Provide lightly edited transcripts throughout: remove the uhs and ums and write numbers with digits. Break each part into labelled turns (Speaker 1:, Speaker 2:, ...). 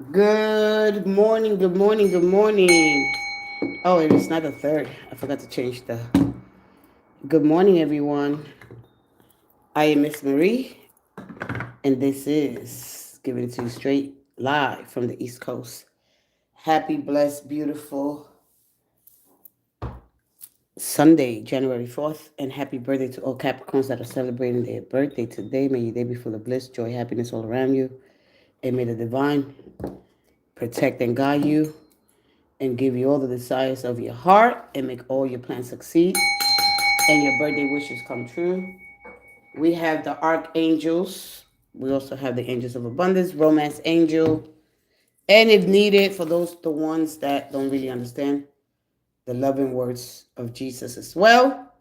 Speaker 1: Good morning, good morning, good morning. Oh, and it's not the third. I forgot to change the. Good morning, everyone. I am Miss Marie, and this is giving it to you straight live from the East Coast. Happy, blessed, beautiful Sunday, January 4th, and happy birthday to all Capricorns that are celebrating their birthday today. May your day be full of bliss, joy, happiness all around you, and may the divine protect and guide you and give you all the desires of your heart and make all your plans succeed and your birthday wishes come true. We have the archangels. We also have the angels of abundance, romance angel, and if needed, for those the ones that don't really understand, the loving words of Jesus as well.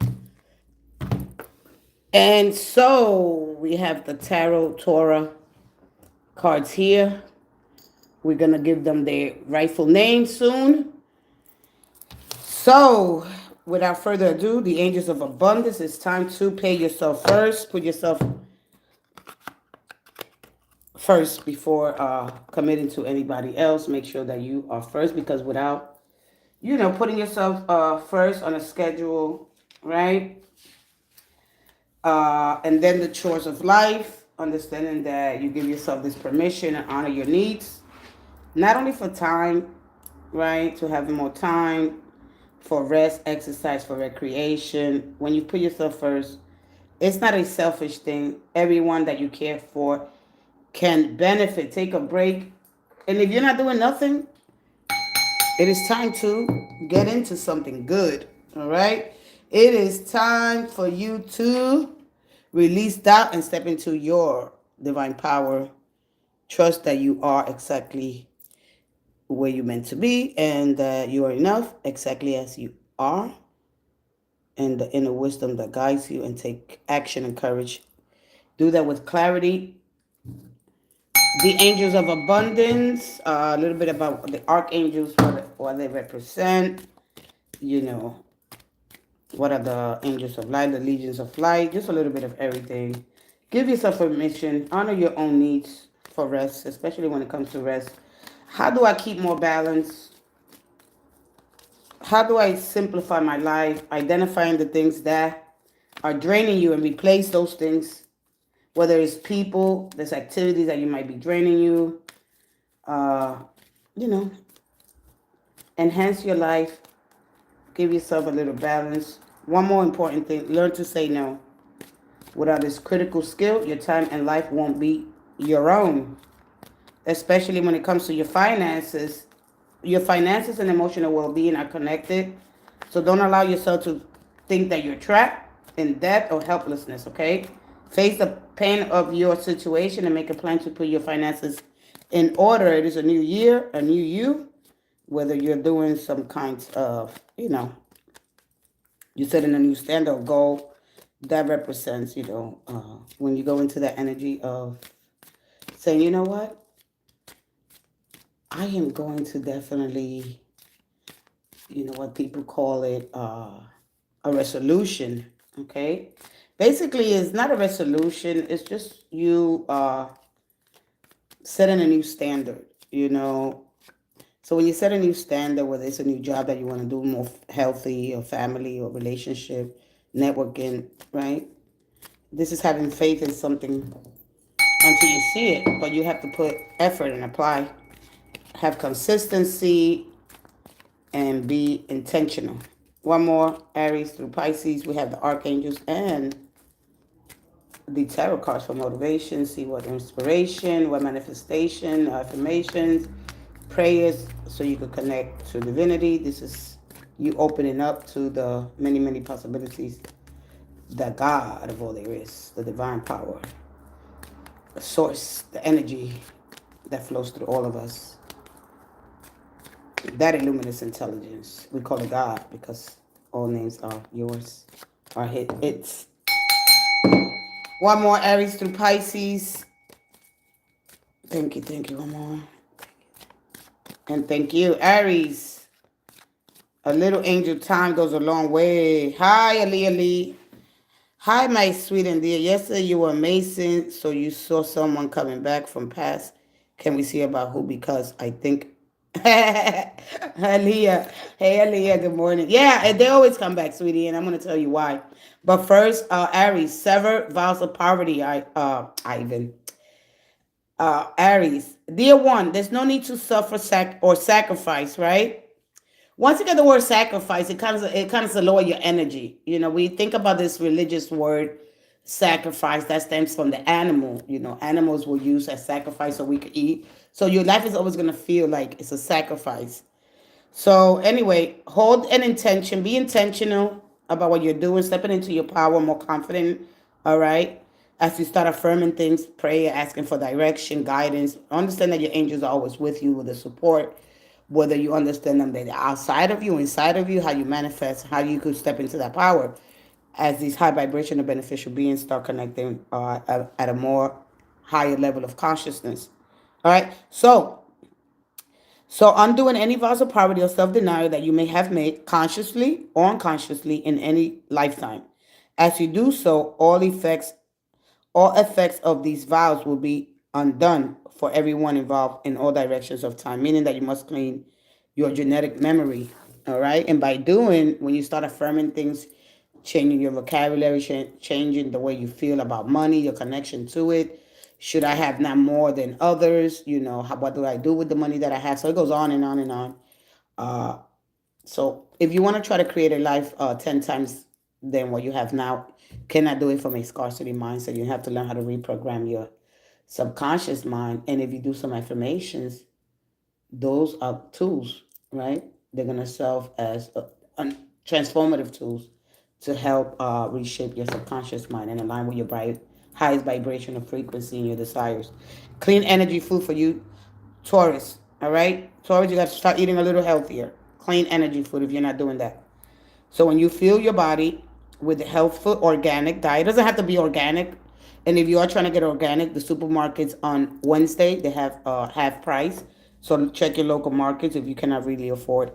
Speaker 1: And so we have the tarot Torah cards here. We're gonna give them their rightful name soon. So, without further ado, the angels of abundance, it's time to pay yourself first. Put yourself first before committing to anybody else. Make sure that you are first because without, putting yourself first on a schedule, right? And then the chores of life, understanding that you give yourself this permission and honor your needs, not only for time, right, to have more time for rest, exercise, for recreation. When you put yourself first, it's not a selfish thing. Everyone that you care for can benefit. Take a break. And if you're not doing nothing, it is time to get into something good. All right? It is time for you to release doubt and step into your divine power. Trust that you are exactly where you're meant to be and that you are enough exactly as you are, and the inner wisdom that guides you, and take action and courage. Do that with clarity. The angels of abundance, a little bit about the archangels, what they represent, you know, what are the angels of light, the legions of light, just a little bit of everything. Give yourself permission, honor your own needs for rest, especially when it comes to rest. How do I keep more balance? How do I simplify my life? Identifying the things that are draining you and replace those things, whether it's people, there's activities that you might be draining you, uh, you know, enhance your life, give yourself a little balance. One more important thing, learn to say no. Without this critical skill, your time and life won't be your own, especially when it comes to your finances. Your finances and emotional well-being are connected. So don't allow yourself to think that you're trapped in debt or helplessness, okay? Face the pain of your situation and make a plan to put your finances in order. It is a new year, a new you, whether you're doing some kinds of, you're setting a new standard or goal that represents, when you go into that energy of saying, you know what, I am going to definitely, what people call it, a resolution, okay? Basically, it's not a resolution. It's just you setting a new standard, So when you set a new standard, whether it's a new job that you want to do more healthy or family or relationship, networking, right? This is having faith in something until you see it, but you have to put effort and apply, have consistency, and be intentional. One more, Aries through Pisces, we have the archangels and the tarot cards for motivation. See what inspiration, what manifestation, affirmations, prayers, so you can connect to divinity. This is you opening up to the many, many possibilities that God of all there is, the divine power, the source, the energy that flows through all of us. That illuminous intelligence. We call it God because all names are yours, are its. One more, Aries through Pisces. Thank you. One more. And thank you, Aries. A little angel time goes a long way. Hi, Ali. Hi, my sweet and dear. Yesterday you were amazing, so you saw someone coming back from past Can we see about who? Because I think Aaliyah. Hey Aaliyah, good morning. Yeah, and they always come back, sweetie, and I'm gonna tell you why. But first, Aries, sever vows of poverty. Ivan. Aries, dear one, there's no need to suffer or sacrifice, right? Once you get the word sacrifice, it kind of lower your energy. We think about this religious word sacrifice that stems from the animal. Animals were used as sacrifice so we could eat. So your life is always gonna feel like it's a sacrifice. So anyway, hold an intention. Be intentional about what you're doing, stepping into your power, more confident. All right. As you start affirming things, pray, asking for direction, guidance. Understand that your angels are always with you with the support. Whether you understand them, they're outside of you, inside of you, how you manifest, how you could step into that power as these high vibrational beneficial beings start connecting at a more higher level of consciousness. All right. So, undoing any vows of poverty or self denial that you may have made consciously or unconsciously in any lifetime. As you do so, all effects of these vows will be undone for everyone involved in all directions of time, meaning that you must clean your genetic memory. All right. And by doing, when you start affirming things, changing your vocabulary, changing the way you feel about money, your connection to it. Should I have not more than others? What do I do with the money that I have? So it goes on and on and on. Uh, so if you want to try to create a life 10 times than what you have now, cannot do it from a scarcity mindset. You have to learn how to reprogram your subconscious mind. And if you do some affirmations, those are tools, right? They're going to serve as transformative tools to help reshape your subconscious mind and align with your highest vibrational frequency and your desires. Clean energy food for you, Taurus. All right, Taurus, you got to start eating a little healthier. Clean energy food if you're not doing that. So when you fill your body with healthful organic diet, it doesn't have to be organic. And if you are trying to get organic, the supermarkets on Wednesday they have half price. So check your local markets if you cannot really afford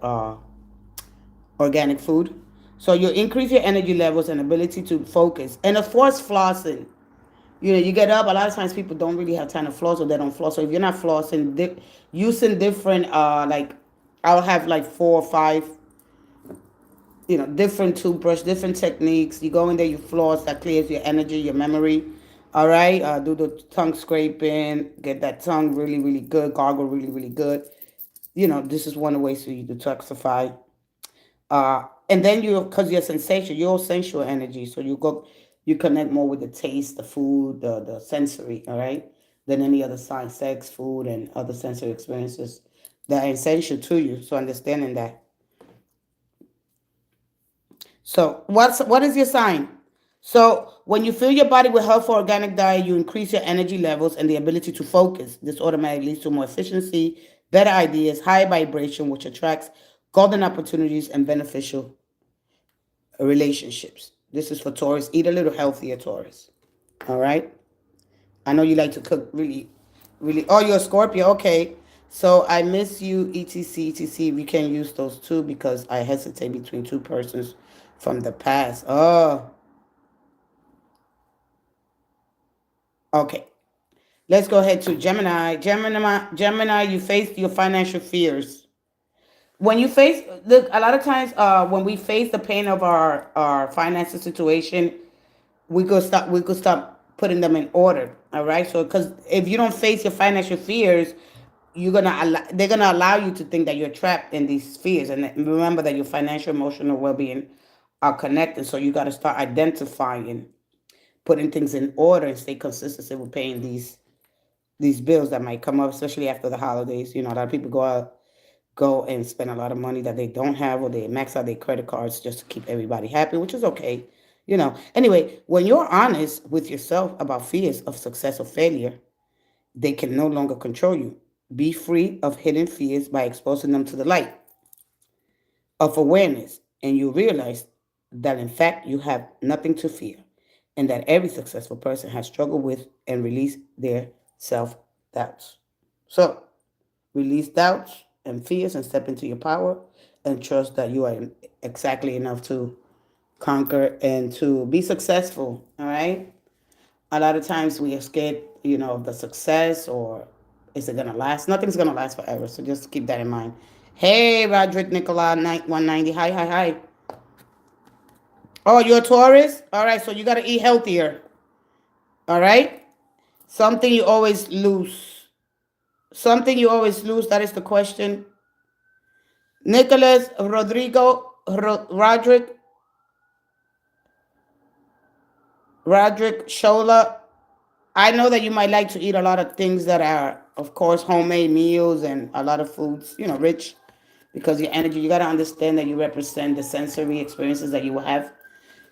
Speaker 1: organic food. So you increase your energy levels and ability to focus. And of course, flossing. You get up. A lot of times people don't really have time to floss or they don't floss. So if you're not flossing, using different, like, I'll have like 4 or 5 different toothbrush, different techniques. You go in there, you floss, that clears your energy, your memory. All right, do the tongue scraping, get that tongue really, really good, gargle really, really good. This is one of the ways for you to detoxify. And then because you're sensation, you're sensual energy, so you connect more with the taste, the food, the sensory, all right, than any other sign, sex, food, and other sensory experiences that are essential to you. So understanding that. So what is your sign? So when you fill your body with healthful organic diet, you increase your energy levels and the ability to focus. This automatically leads to more efficiency, better ideas, high vibration, which attracts golden opportunities and beneficial relationships. This is for Taurus. Eat a little healthier, Taurus. All right. I know you like to cook really, really. Oh, you're a Scorpio. Okay. So I miss you, etc, etc. We can use those two because I hesitate between two persons from the past. Oh, okay. Let's go ahead to Gemini. Gemini, you face your financial fears. When you face, look, a lot of times when we face the pain of our financial situation, we could stop putting them in order. All right. So because if you don't face your financial fears, they're gonna allow you to think that you're trapped in these fears. And remember that your financial, emotional well-being are connected. So you got to start identifying, putting things in order, and stay consistent with paying these bills that might come up, especially after the holidays. A lot of people go and spend a lot of money that they don't have, or they max out their credit cards just to keep everybody happy, which is okay. Anyway, when you're honest with yourself about fears of success or failure, they can no longer control you. Be free of hidden fears by exposing them to the light of awareness, and you realize that in fact you have nothing to fear, and that every successful person has struggled with and released their self doubts. So, release doubts and fears and step into your power and trust that you are exactly enough to conquer and to be successful. All right. A lot of times we are scared, of the success or Is it gonna last? Nothing's gonna last forever. So just keep that in mind. Hey, Roderick Nicola, 190. Hi, hi, hi. Oh, you're a Taurus? All right, so you gotta eat healthier. All right? Something you always lose. Something you always lose. That is the question. Nicholas, Roderick, Shola. I know that you might like to eat a lot of things that are, of course, homemade meals and a lot of foods, rich because your energy, you got to understand that you represent the sensory experiences that you will have.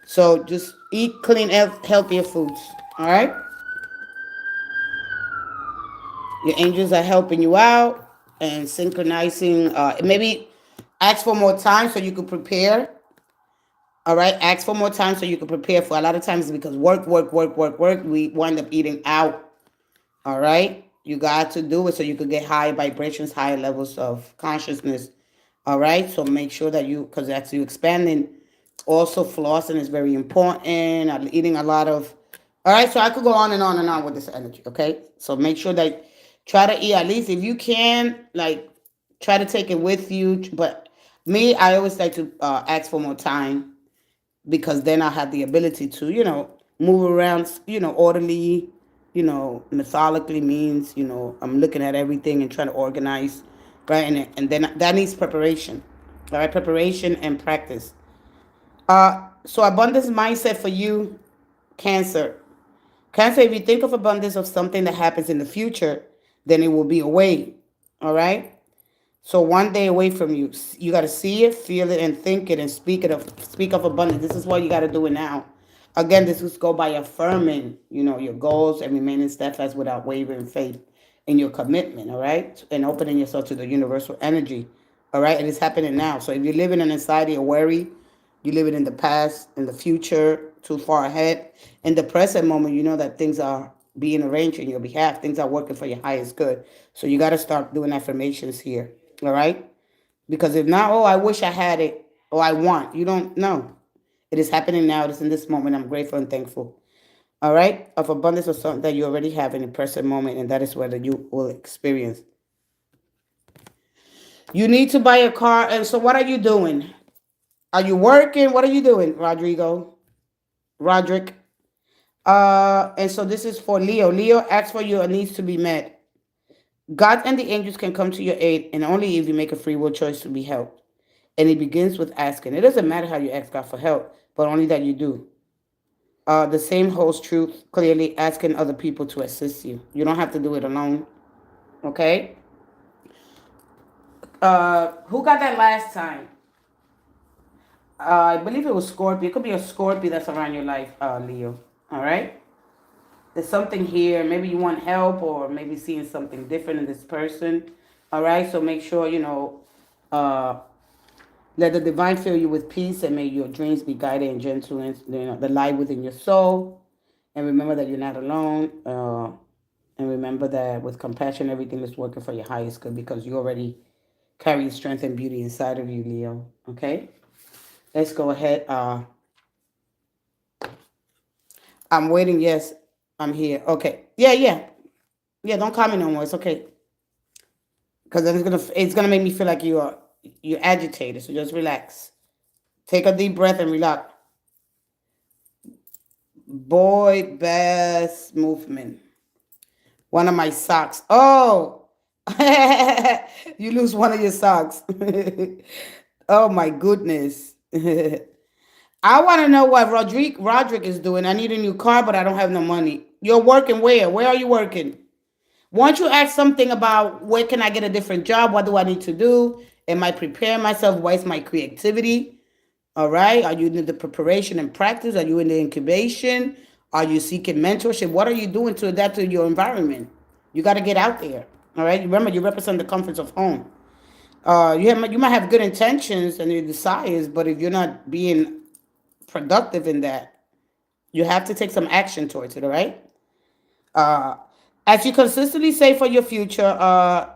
Speaker 1: So just eat clean, healthier foods. All right? Your angels are helping you out and synchronizing. Maybe ask for more time so you could prepare. All right, ask for more time so you can prepare for. A lot of times because work, we wind up eating out. All right, you got to do it so you could get high vibrations, higher levels of consciousness. All right, so make sure that because that's you expanding. Also, flossing is very important. I'm eating a lot of. All right, so I could go on and on and on with this energy. Okay, so make sure that try to eat at least if you can. Like, try to take it with you. But me, I always like to ask for more time because then I have the ability to, move around, orderly, methodically means, I'm looking at everything and trying to organize, right? And then that needs preparation, all right? Preparation and practice. So abundance mindset for you, Cancer. Cancer, if you think of abundance of something that happens in the future, then it will be away, all right? So one day away from you, you got to see it, feel it, and think it, and speak of abundance. This is what you got to do it now. Again, this is go by affirming, your goals and remaining steadfast without wavering faith in your commitment. All right, and opening yourself to the universal energy. All right, it is happening now. So if you're living in anxiety or worry, you're living in the past, in the future, too far ahead. In the present moment, you know that things are being arranged in your behalf. Things are working for your highest good. So you got to start doing affirmations here. All right? Because if not, oh, I wish I had it, or I want. You don't know. It is happening now. It is in this moment. I'm grateful and thankful. All right? Of abundance of something that you already have in the present moment, and that is what you will experience. You need to buy a car. And so what are you doing? Are you working? What are you doing, Roderick? And so this is for Leo. Leo, asks for your needs to be met. God and the angels can come to your aid, and only if you make a free will choice to be helped. And it begins with asking. It doesn't matter how you ask God for help, but only that you do. The same holds true, clearly, asking other people to assist you. You don't have to do it alone. Okay? Who got that last time? I believe it was Scorpio. It could be a Scorpio that's around your life, Leo. All right? There's something here. Maybe you want help or maybe seeing something different in this person. All right? So make sure, let the divine fill you with peace and may your dreams be guided and gentle and the light within your soul. And remember that you're not alone. And remember that with compassion, everything is working for your highest good because you already carry strength and beauty inside of you, Leo. Okay? Let's go ahead. I'm waiting. Yes, I'm here. Okay. Yeah. Don't call me no more. It's okay. Because it's gonna make me feel like you're agitated. So just relax. Take a deep breath and relax. Boy Bass movement. One of my socks. Oh, you lose one of your socks. Oh my goodness. I want to know what Roderick is doing. I need a new car, but I don't have no money. You're working where? Where are you working? Once you ask something about where can I get a different job? What do I need to do? Am I preparing myself? What is my creativity? All right. Are you in the preparation and practice? Are you in the incubation? Are you seeking mentorship? What are you doing to adapt to your environment? You got to get out there. All right. Remember, you represent the comforts of home. You might have good intentions and your desires, but if you're not being productive in that, you have to take some action towards it. All right. As you consistently say for your future,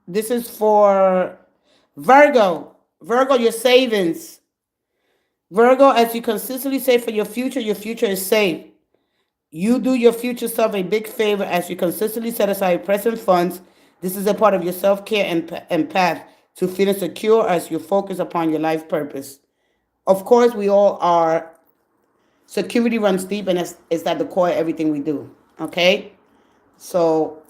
Speaker 1: this is for Virgo. Virgo, your savings. Virgo, as you consistently say for your future is safe. You do your future self a big favor as you consistently set aside present funds This is a part of your self-care and path to feeling secure as you focus upon your life purpose. Of course, we all are. Security runs deep, and it's at the core of everything we do. Okay? So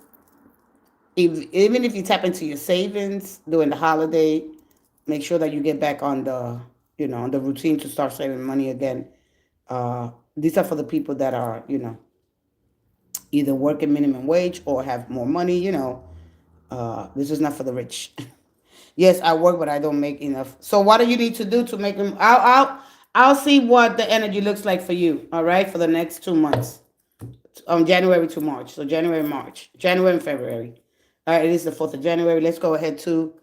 Speaker 1: even if you tap into your savings during the holiday, make sure that you get back on the on the routine to start saving money again. These are for the people that are either working minimum wage or have more money. This is not for the rich. Yes, I work, but I don't make enough. So what do you need to do to make them? I'll see what the energy looks like for you. All right, for the next 2 months, January to March. So January, March, January and February. All right, it is the 4th of January. Let's go ahead to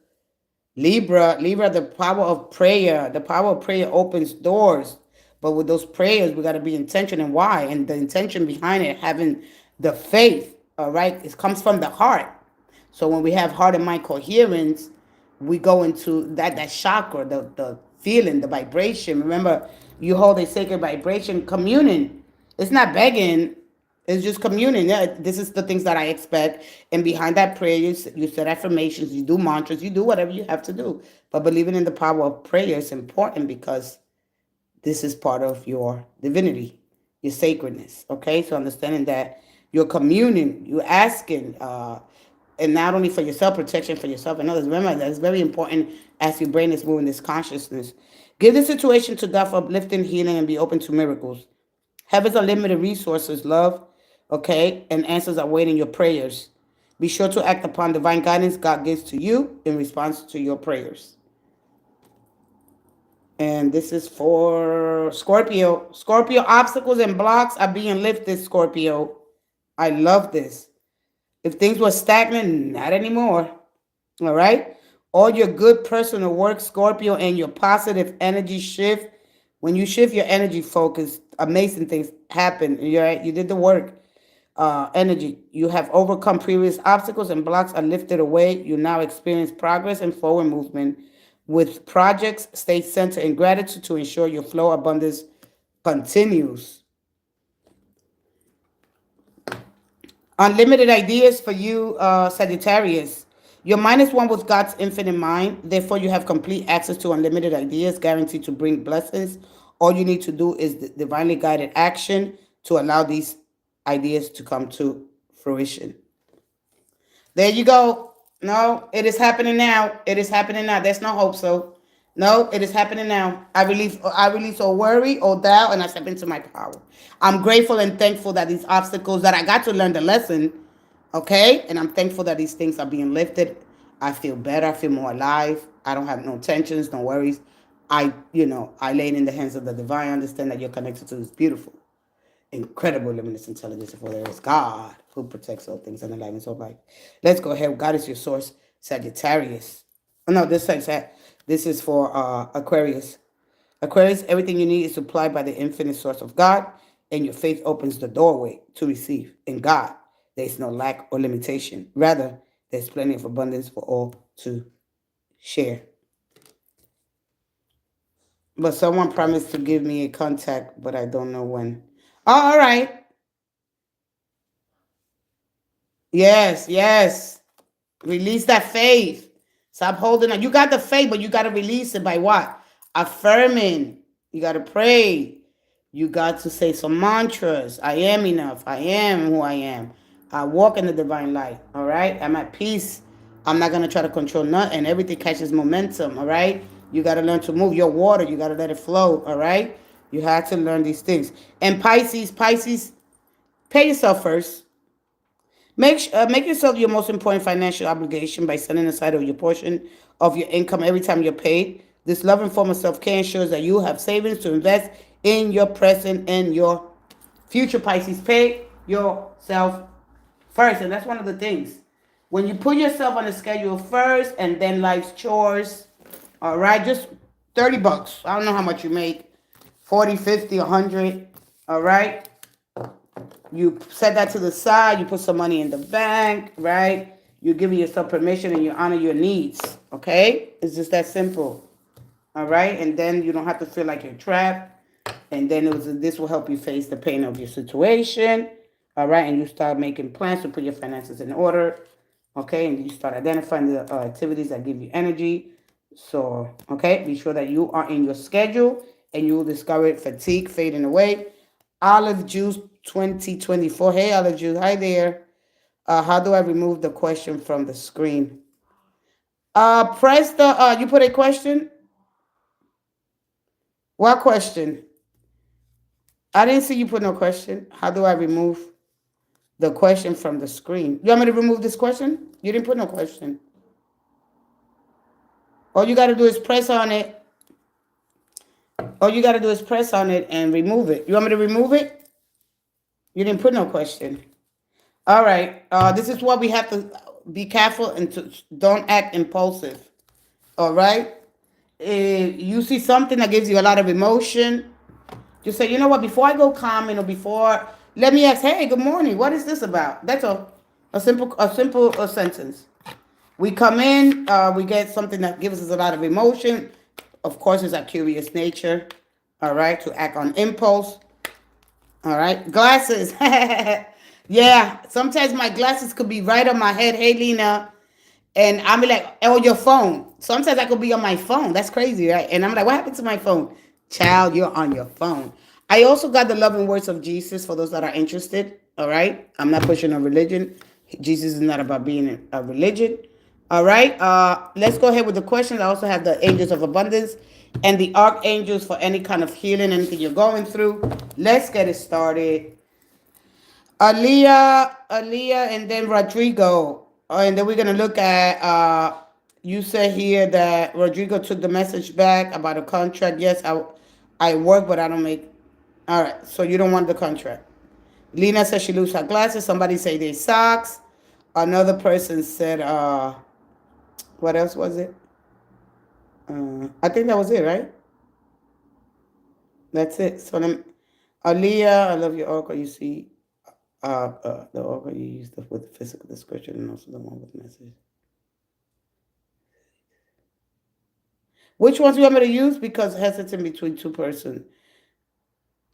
Speaker 1: Libra. Libra, the power of prayer. The power of prayer opens doors. But with those prayers, we got to be intentional. And why? And the intention behind it, having the faith, all right, it comes from the heart. So when we have heart and mind coherence, we go into that chakra, the feeling, the vibration. Remember, you hold a sacred vibration, communing. It's not begging. It's just communing. Yeah, this is the things that I expect. And behind that prayer, you set affirmations, you do mantras, you do whatever you have to do. But believing in the power of prayer is important because this is part of your divinity, your sacredness. Okay, so understanding that you're communing, you're asking, and not only for yourself, protection for yourself and others. Remember, that's very important as your brain is moving this consciousness. Give the situation to God for uplifting, healing, and be open to miracles. Heaven's unlimited resources, love, okay, and answers are waiting your prayers. Be sure to act upon divine guidance God gives to you in response to your prayers. And this is for Scorpio. Scorpio, obstacles and blocks are being lifted, Scorpio. I love this. If things were stagnant, not anymore. All right? All your good personal work, Scorpio, and your positive energy shift. When you shift your energy focus, amazing things happen. You're right. You did the work. Energy. You have overcome previous obstacles and blocks are lifted away. You now experience progress and forward movement with projects. Stay centered in gratitude to ensure your flow abundance continues. Unlimited ideas for you, Sagittarius. Your mind is one with God's infinite mind. Therefore, you have complete access to unlimited ideas guaranteed to bring blessings. All you need to do is divinely guided action to allow these ideas to come to fruition. There you go. No, it is happening now. It is happening now. There's no hope, so. No, it is happening now. I release all worry, all doubt, and I step into my power. I'm grateful and thankful that these obstacles that I got to learn the lesson, okay? And I'm thankful that these things are being lifted. I feel better. I feel more alive. I don't have no tensions, no worries. I lay it in the hands of the divine. I understand that you're connected to this beautiful, incredible limitless intelligence, for there is God who protects all things and aliveness all life. Let's go ahead. God is your source, Sagittarius. Oh, no, this is for Aquarius. Aquarius, everything you need is supplied by the infinite source of God, and your faith opens the doorway to receive. In God, there is no lack or limitation. Rather, there's plenty of abundance for all to share. But someone promised to give me a contact, but I don't know when. Oh, all right. Yes, yes. Release that faith. Stop holding on. You got the faith, but you got to release it by what? Affirming. You got to pray. You got to say some mantras. I am enough. I am who I am. I walk in the divine light. All right? I'm at peace. I'm not going to try to control nothing. Everything catches momentum. All right? You got to learn to move your water. You got to let it flow. All right? You have to learn these things. And Pisces, pay yourself first. Make yourself your most important financial obligation by setting aside your portion of your income every time you're paid. This loving form of self-care ensures that you have savings to invest in your present and your future. Pisces, pay yourself first. And that's one of the things. When you put yourself on the schedule first and then life's chores, all right, just $30. I don't know how much you make. 40, 50, 100, all right? You set that to the side. You put some money in the bank, right? You're giving yourself permission and you honor your needs, okay? It's just that simple, all right? And then you don't have to feel like you're trapped. And then this will help you face the pain of your situation, all right? And you start making plans to put your finances in order. Okay, and you start identifying the activities that give you energy. So, okay, be sure that you are in your schedule and you will discover fatigue fading away. Olive Juice 2024. Hey, Olive Juice. Hi there. How do I remove the question from the screen? Press the, you put a question? What question? I didn't see you put no question. How do I remove the question from the screen? You want me to remove this question? You didn't put no question. All you got to do is press on it. All you got to do is press on it and remove it. You want me to remove it? You didn't put no question. All right. This is what we have to be careful and to don't act impulsive. All right. If you see something that gives you a lot of emotion, just say, you know what? Before I go comment or before, let me ask, hey, good morning. What is this about? That's all. A simple sentence. We come in, we get something that gives us a lot of emotion. Of course, it's our curious nature. All right, to act on impulse. All right, glasses. Yeah, sometimes my glasses could be right on my head. Hey, Lena. And I'm like, oh, your phone. Sometimes I could be on my phone. That's crazy, right? And I'm like, what happened to my phone? Child, you're on your phone. I also got the loving words of Jesus for those that are interested. All right. I'm not pushing a religion. Jesus is not about being a religion. All right. Let's go ahead with the questions. I also have the angels of abundance and the archangels for any kind of healing, anything you're going through. Let's get it started. Aaliyah, and then Rodrigo. And then we're gonna look at you said here that Rodrigo took the message back about a contract. Yes, I work but I don't make. All right, so you don't want the contract. Lena said she lose her glasses. Somebody say they socks. Another person said what else was it? I think that was it, right? That's it. So then Aaliyah, I love your oracle. You see the oracle you used with the physical description and also the one with message. Which ones you want me to use? Because hesitant between two persons.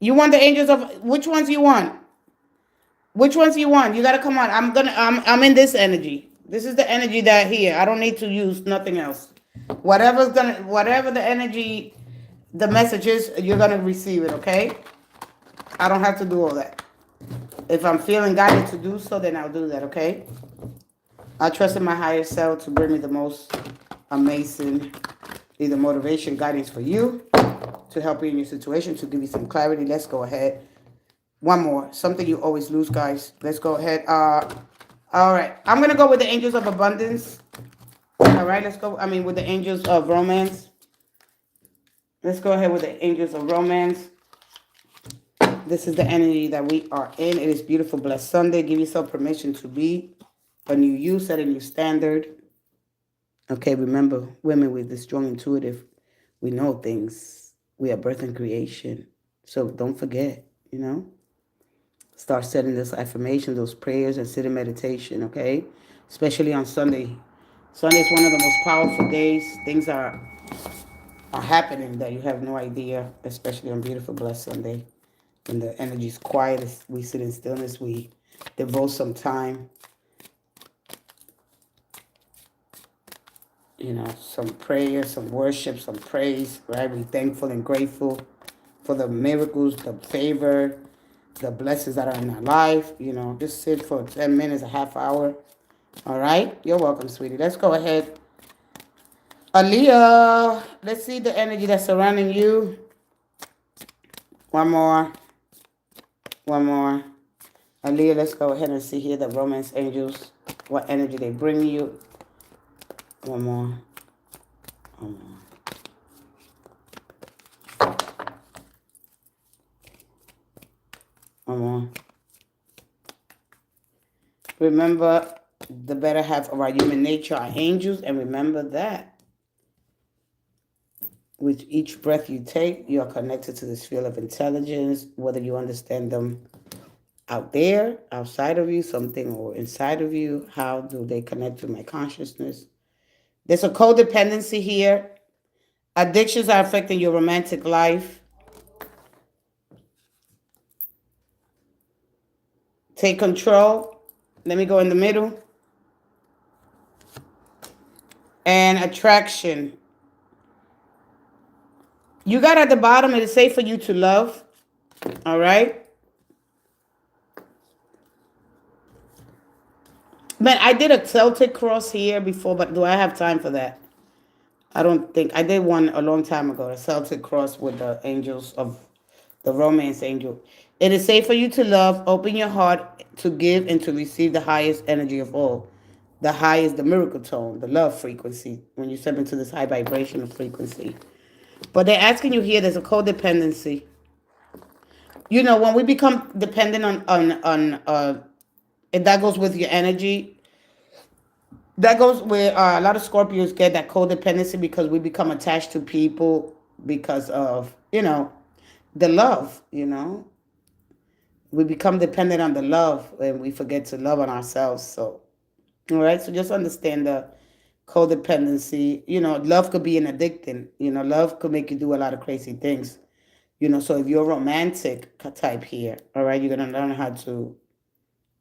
Speaker 1: You want the angels of which ones you want? Which ones you want? You gotta come on. I'm in this energy. This is the energy that here. I don't need to use nothing else. Whatever the energy the message is, you're gonna receive it, okay? I don't have to do all that. If I'm feeling guided to do so, then I'll do that, okay? I trust in my higher self to bring me the most amazing either motivation, guidance for you, to help you in your situation, to give you some clarity. Let's go ahead. One more. Something you always lose, guys. Let's go ahead. All right. I'm going to go with the angels of abundance. All right. Let's go. With the angels of romance. Let's go ahead with the angels of romance. This is the energy that we are in. It is beautiful, blessed Sunday. Give yourself permission to be a new you, set a new standard. Okay, remember, women with the strong intuitive, we know things. We are birth and creation. So don't forget, Start setting those affirmations, those prayers, and sit in meditation, okay? Especially on Sunday. Sunday is one of the most powerful days. Things are happening that you have no idea, especially on beautiful, blessed Sunday. When the energy is quiet, we sit in stillness, we devote some time, some prayer, some worship, some praise, right? Be thankful and grateful for the miracles, the favor, the blessings that are in our life. Just sit for 10 minutes, a half hour. All right? You're welcome, sweetie. Let's go ahead. Aaliyah, let's see the energy that's surrounding you. One more. Aaliyah, let's go ahead and see here the romance angels, what energy they bring you. One more. Remember, the better half of our human nature are angels, and remember that with each breath you take, you are connected to this field of intelligence, whether you understand them out there, outside of you, something, or inside of you. How do they connect to my consciousness? There's a codependency here. Addictions are affecting your romantic life. Take control. Let me go in the middle. And attraction. You got at the bottom, it is safe for you to love. All right. Man, I did a Celtic cross here before, but do I have time for that? I don't think. I did one a long time ago, a Celtic cross with the angels of the romance angel. It is safe for you to love. Open your heart to give and to receive the highest energy of all. The highest, the miracle tone, the love frequency, when you step into this high vibrational frequency. But they're asking you here, there's a codependency. You know, when we become dependent on and that goes with your energy. That goes where a lot of Scorpios get that codependency because we become attached to people because of, the love, We become dependent on the love and we forget to love on ourselves. So, all right. So just understand the codependency. Love could be an addicting. Love could make you do a lot of crazy things. So if you're a romantic type here, all right, you're going to learn how to,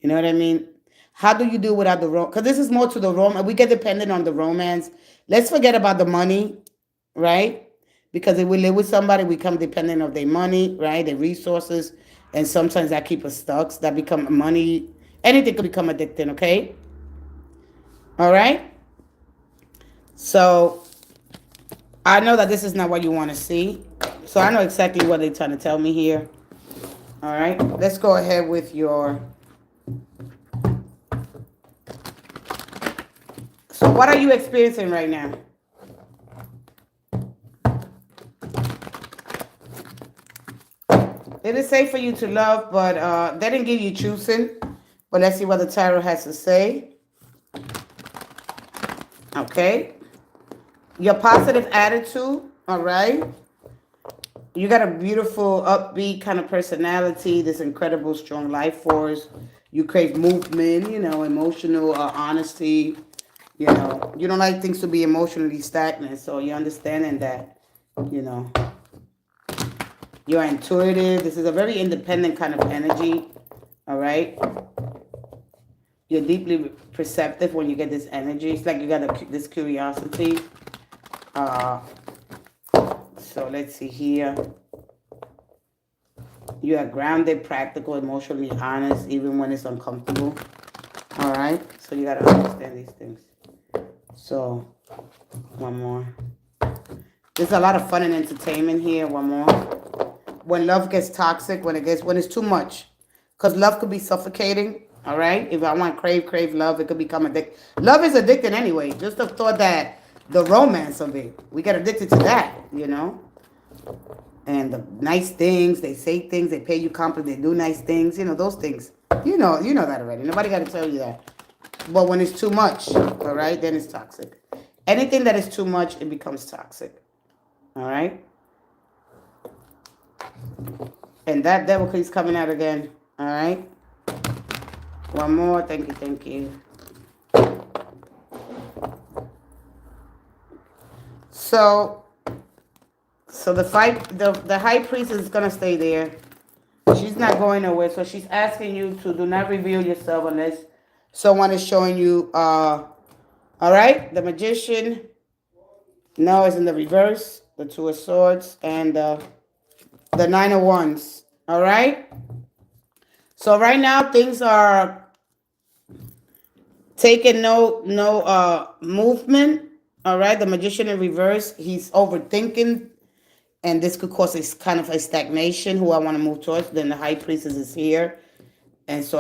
Speaker 1: you know what I mean? How do you do without the romance? Because this is more to the romance. We get dependent on the romance. Let's forget about the money, right? Because if we live with somebody, we become dependent of their money, right? Their resources. And sometimes that keep us stuck. That become money. Anything could become addicting, okay? All right? So I know that this is not what you want to see. So I know exactly what they're trying to tell me here. All right? Let's go ahead with your... So what are you experiencing right now? It is safe for you to love, but they didn't give you choosing. But let's see what the tarot has to say. Okay. Your positive attitude, all right? You got a beautiful, upbeat kind of personality, this incredible, strong life force. You crave movement, emotional honesty. You don't like things to be emotionally stagnant. So you're understanding that, you're intuitive. This is a very independent kind of energy. All right. You're deeply perceptive when you get this energy. It's like you got this curiosity. So let's see here. You are grounded, practical, emotionally honest, even when it's uncomfortable. All right. So you got to understand these things. So, one more. There's a lot of fun and entertainment here. One more. When love gets toxic, when it's too much. Because love could be suffocating. All right. If I want crave love, it could become addicted. Love is addicting anyway. Just the thought that the romance of it, we get addicted to that, And the nice things, they say things, they pay you compliments, they do nice things, those things. You know that already. Nobody got to tell you that. But when it's too much, all right, then it's toxic. Anything that is too much, it becomes toxic. All right? And that devil keeps coming out again. All right? One more. Thank you. So the high priest is going to stay there. She's not going nowhere. So she's asking you to do not reveal yourself unless someone is showing you, all right, the magician. No, it's in the reverse. The two of swords and the nine of wands. All right. So right now things are taking no movement. All right. The magician in reverse. He's overthinking, and this could cause a kind of a stagnation. Who I want to move towards. Then the high priestess is here, and so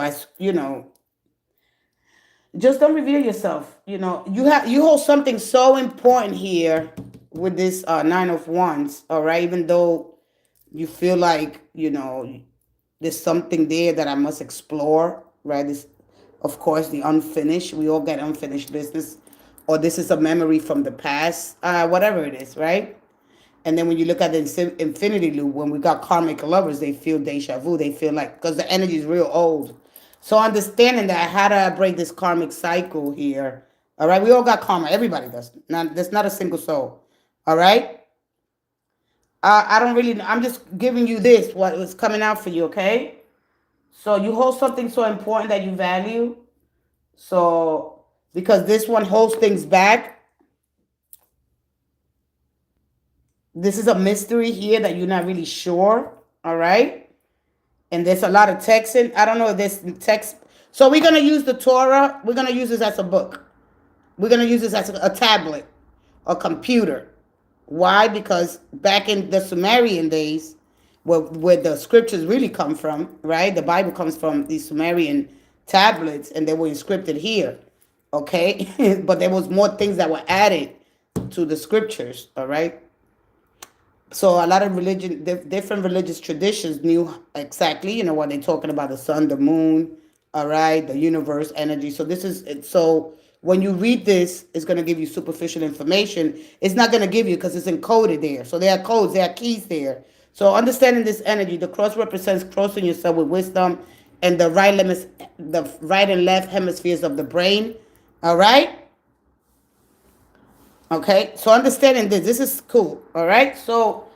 Speaker 1: just don't reveal yourself. You hold something so important here with this nine of wands. All right, even though you feel like there's something there that I must explore. Right, this, of course, the unfinished. We all get unfinished business, or this is a memory from the past. Whatever it is, right? And then when you look at the infinity loop, when we got karmic lovers, they feel deja vu. They feel like, because the energy is real old. So understanding that, how do I break this karmic cycle here? All right, we all got karma. Everybody does. There's not a single soul. All right. I don't really. I'm just giving you this, what was coming out for you. Okay. So you hold something so important that you value. So because this one holds things back. This is a mystery here that you're not really sure. All right. And there's a lot of text in. I don't know if there's text. So we're going to use the Torah. We're going to use this as a book. We're going to use this as a tablet, a computer. Why? Because back in the Sumerian days, where the scriptures really come from, right? The Bible comes from these Sumerian tablets, and they were inscripted here, okay? But there was more things that were added to the scriptures, all right? So a lot of different religious traditions knew exactly, what they're talking about: the sun, the moon, all right, the universe, energy. So this is it. So when you read this, it's going to give you superficial information. It's not going to give you because it's encoded there. So there are codes, there are keys there. So understanding this energy, the cross represents crossing yourself with wisdom, and the right and left hemispheres of the brain. All right. Okay, so understanding this is cool. All right, so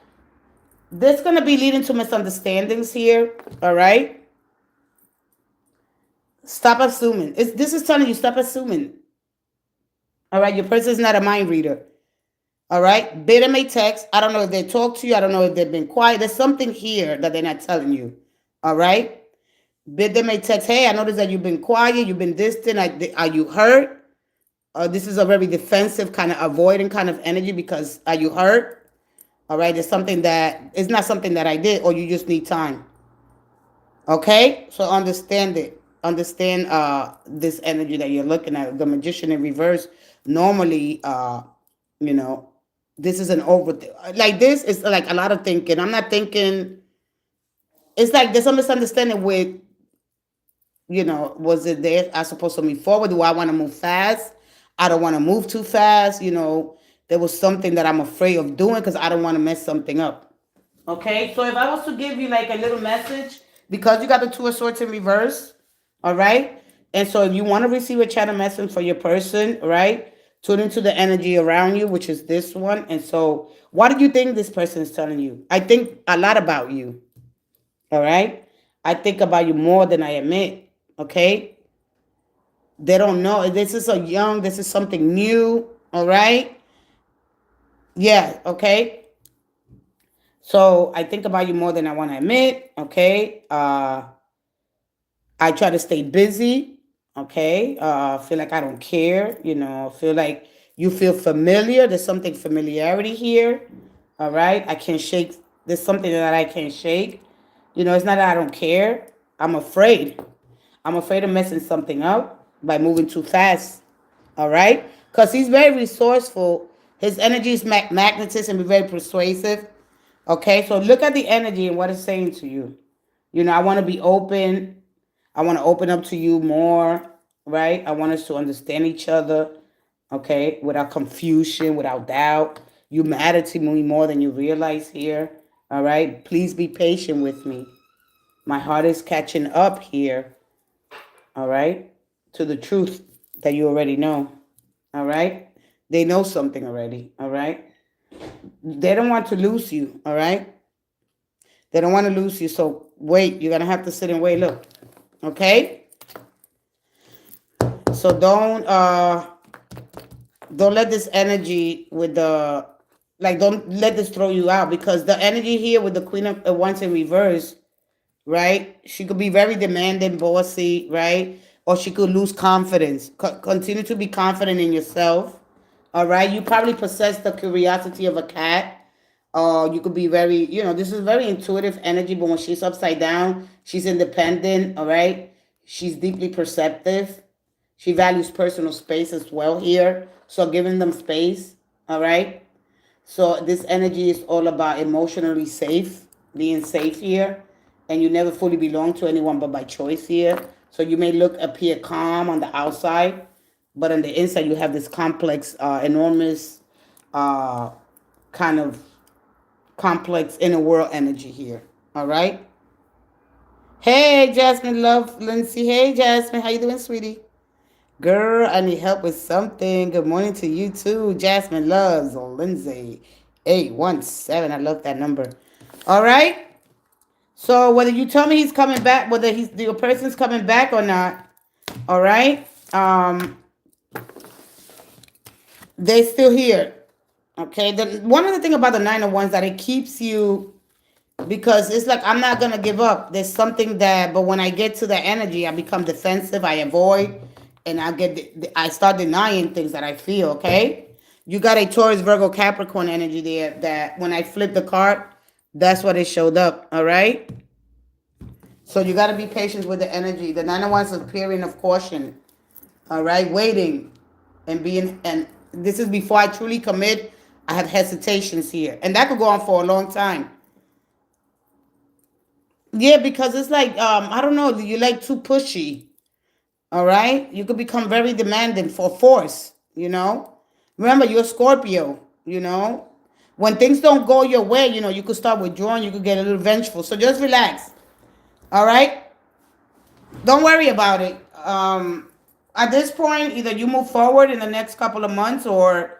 Speaker 1: this is going to be leading to misunderstandings here. All right, stop assuming. This is telling you stop assuming. All right, your person is not a mind reader. All right, beta may text. I don't know if they talk to you. I don't know if they've been quiet. There's something here that they're not telling you. All right, beta may text. Hey, I noticed that you've been quiet. You've been distant. Are you hurt? This is a very defensive kind of avoiding kind of energy because are you hurt? All right, it's something that it's not something that I did, or you just need time. Okay, so understand it. Understand this energy that you're looking at. The magician in reverse. Normally, this is an over like this is like a lot of thinking. I'm not thinking. It's like there's a misunderstanding with, was it there? I supposed to move forward? Do I want to move fast? I don't want to move too fast. There was something that I'm afraid of doing because I don't want to mess something up. Okay, so if I was to give you like a little message, because you got the Two of Swords in reverse, all right? And so if you want to receive a channel message for your person, right? Tune into the energy around you, which is this one. And so what do you think this person is telling you? I think a lot about you, all right? I think about you more than I admit, okay? They don't know. This is this is something new, all right? Yeah, okay? So I think about you more than I want to admit, okay? I try to stay busy, okay? Feel like I don't care, feel like you feel familiar. There's something familiarity here, all right? I can't shake. There's something that I can't shake. It's not that I don't care. I'm afraid. I'm afraid of messing something up by moving too fast, all right? Because he's very resourceful. His energy is magnetist and be very persuasive. Okay, so look at the energy and what it's saying to you. I want to be open. I want to open up to you more, right? I want us to understand each other, okay, without confusion, without doubt. You matter to me more than you realize here, all right? Please be patient with me. My heart is catching up here, all right, to the truth that you already know, all right? They know something already, all right? They don't want to lose you, all right? They don't want to lose you, so wait. You're going to have to sit and wait. Look, okay? So don't let this energy with don't let this throw you out, because the energy here with the Queen of Wands in reverse, right? She could be very demanding, bossy, right? Or she could lose confidence. Continue to be confident in yourself. All right, you probably possess the curiosity of a cat. You could be very, this is very intuitive energy, but when she's upside down, she's independent, all right? She's deeply perceptive. She values personal space as well here. So giving them space, all right? So this energy is all about emotionally safe, being safe here. And you never fully belong to anyone but by choice here. So you may appear calm on the outside, but on the inside, you have this complex, enormous, kind of complex inner world energy here. All right. Hey, Jasmine, love, Lindsay. Hey, Jasmine, how you doing, sweetie? Girl, I need help with something. Good morning to you too. Jasmine loves Lindsay 817. I love that number. All right. So whether you tell me he's coming back, whether your person's coming back or not, all right. They're still here. Okay, one of the thing about the Nine of Wands that it keeps you, because it's like, I'm not gonna give up. There's something that, but when I get to the energy, I become defensive. I avoid, and I start denying things that I feel. Okay, you got a Taurus, Virgo, Capricorn energy there. That when I flip the card, that's what it showed up. All right. So you got to be patient with the energy. The Nine of Wands is a period of caution. All right, waiting and being, and this is before I truly commit. I have hesitations here, and that could go on for a long time. Yeah, because it's like, I don't know, you like too pushy. All right, you could become very demanding for force. Remember, you're a Scorpio. When things don't go your way, you could start withdrawing. You could get a little vengeful. So just relax. All right, don't worry about it. At this point, either you move forward in the next couple of months, or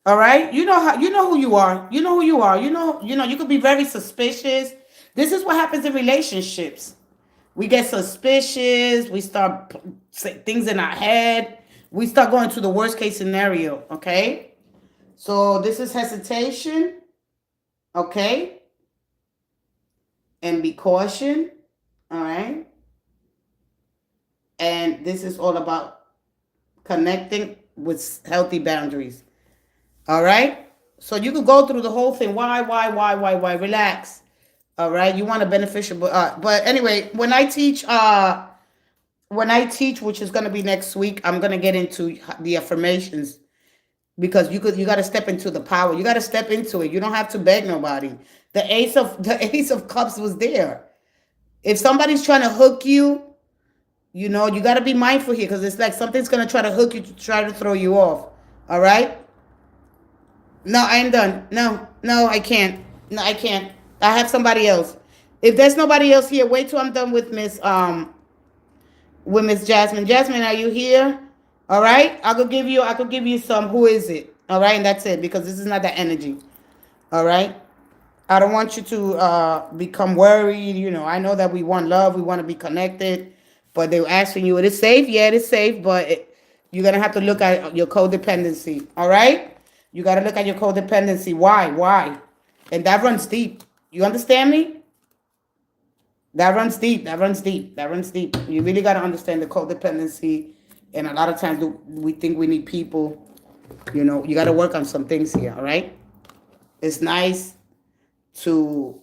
Speaker 1: all right, you know who you are. You know who you are. You could be very suspicious. This is what happens in relationships. We get suspicious. We start saying things in our head. We start going to the worst case scenario. Okay, so this is hesitation. Okay, and be caution. All right. And this is all about connecting with healthy boundaries. All right? So you could go through the whole thing. Why? Relax. All right? You want a beneficial. But anyway, when I teach, which is going to be next week, I'm going to get into the affirmations, because you got to step into the power. You got to step into it. You don't have to beg nobody. The Ace of Cups was there. If somebody's trying to hook you, you got to be mindful here, because it's like something's going to try to hook you to try to throw you off. All right? No, I am done. No, I can't. No, I can't. I have somebody else. If there's nobody else here, wait till I'm done with Miss Jasmine. Jasmine, are you here? All right? I could give you some. Who is it? All right? And that's it, because this is not that energy. All right? I don't want you to become worried. I know that we want love. We want to be connected. But they're asking you, it is safe? Yeah, it is safe, but you're going to have to look at your codependency, all right? You got to look at your codependency. Why? And that runs deep. You understand me? That runs deep. You really got to understand the codependency. And a lot of times we think we need people. You got to work on some things here, all right? It's nice to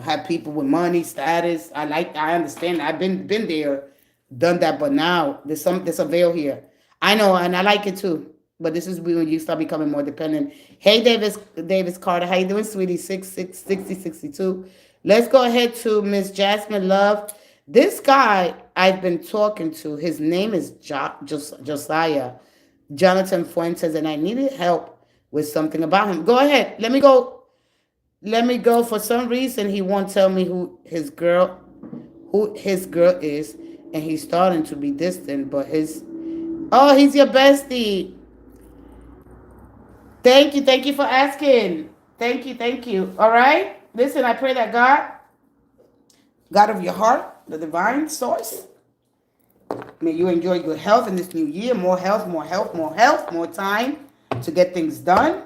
Speaker 1: have people with money, status. I understand. I've been there, done that, but now there's a veil here. I know, and I like it too. But this is when you start becoming more dependent. Hey, Davis Carter, how you doing, sweetie? 6062. Let's go ahead to Miss Jasmine Love. This guy I've been talking to, his name is Josiah Jonathan Fuentes, and I needed help with something about him. Go ahead. Let me go. For some reason, he won't tell me who his girl is, and he's starting to be distant. But he's your bestie. Thank you for asking. Thank you. All right. Listen, I pray that God of your heart, the divine source, may you enjoy good health in this new year. More health, more time to get things done.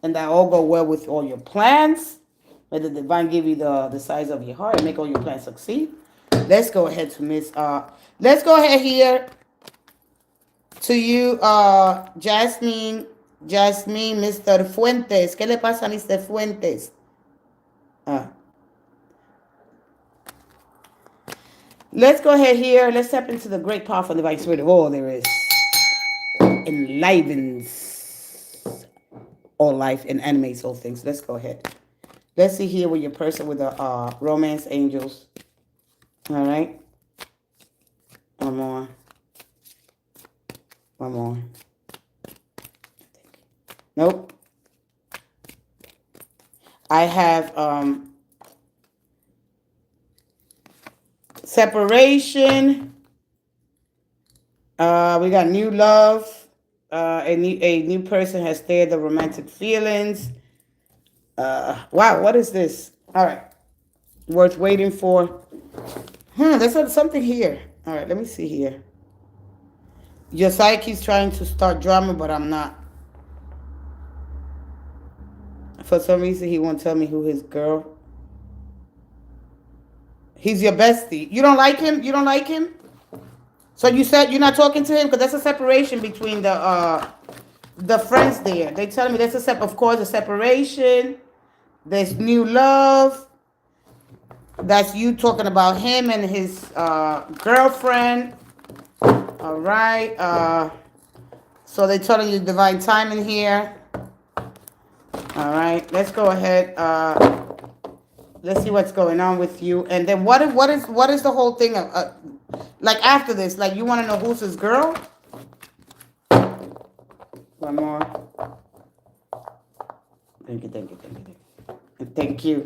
Speaker 1: And that all go well with all your plans. May the divine give you the size of your heart and make all your plans succeed. Let's go ahead to let's go ahead here to you, Jasmine, Mr. Fuentes. ¿Qué le pasa a Mr. Fuentes? Let's go ahead here. Let's step into the great, powerful, divine spirit of all there is. Enlivens all life and animates all things. Let's go ahead. Let's see here with your person with the romance angels. All right. One more. Nope. I have separation. We got new love. A new person has stirred the romantic feelings. Wow, what is this? All right. Worth waiting for. There's something here. All right, let me see here. Josiah keeps trying to start drama, but I'm not. For some reason, he won't tell me who his girl. He's your bestie. You don't like him? You don't like him? So you said you're not talking to him because that's a separation between the friends there. They telling me there's of course a separation. There's new love. That's you talking about him and his girlfriend. All right. So they're telling you divine timing here. All right. Let's go ahead. Let's see what's going on with you. And then what is the whole thing of like after this? Like you want to know who's his girl? One more. Thank you. And thank you.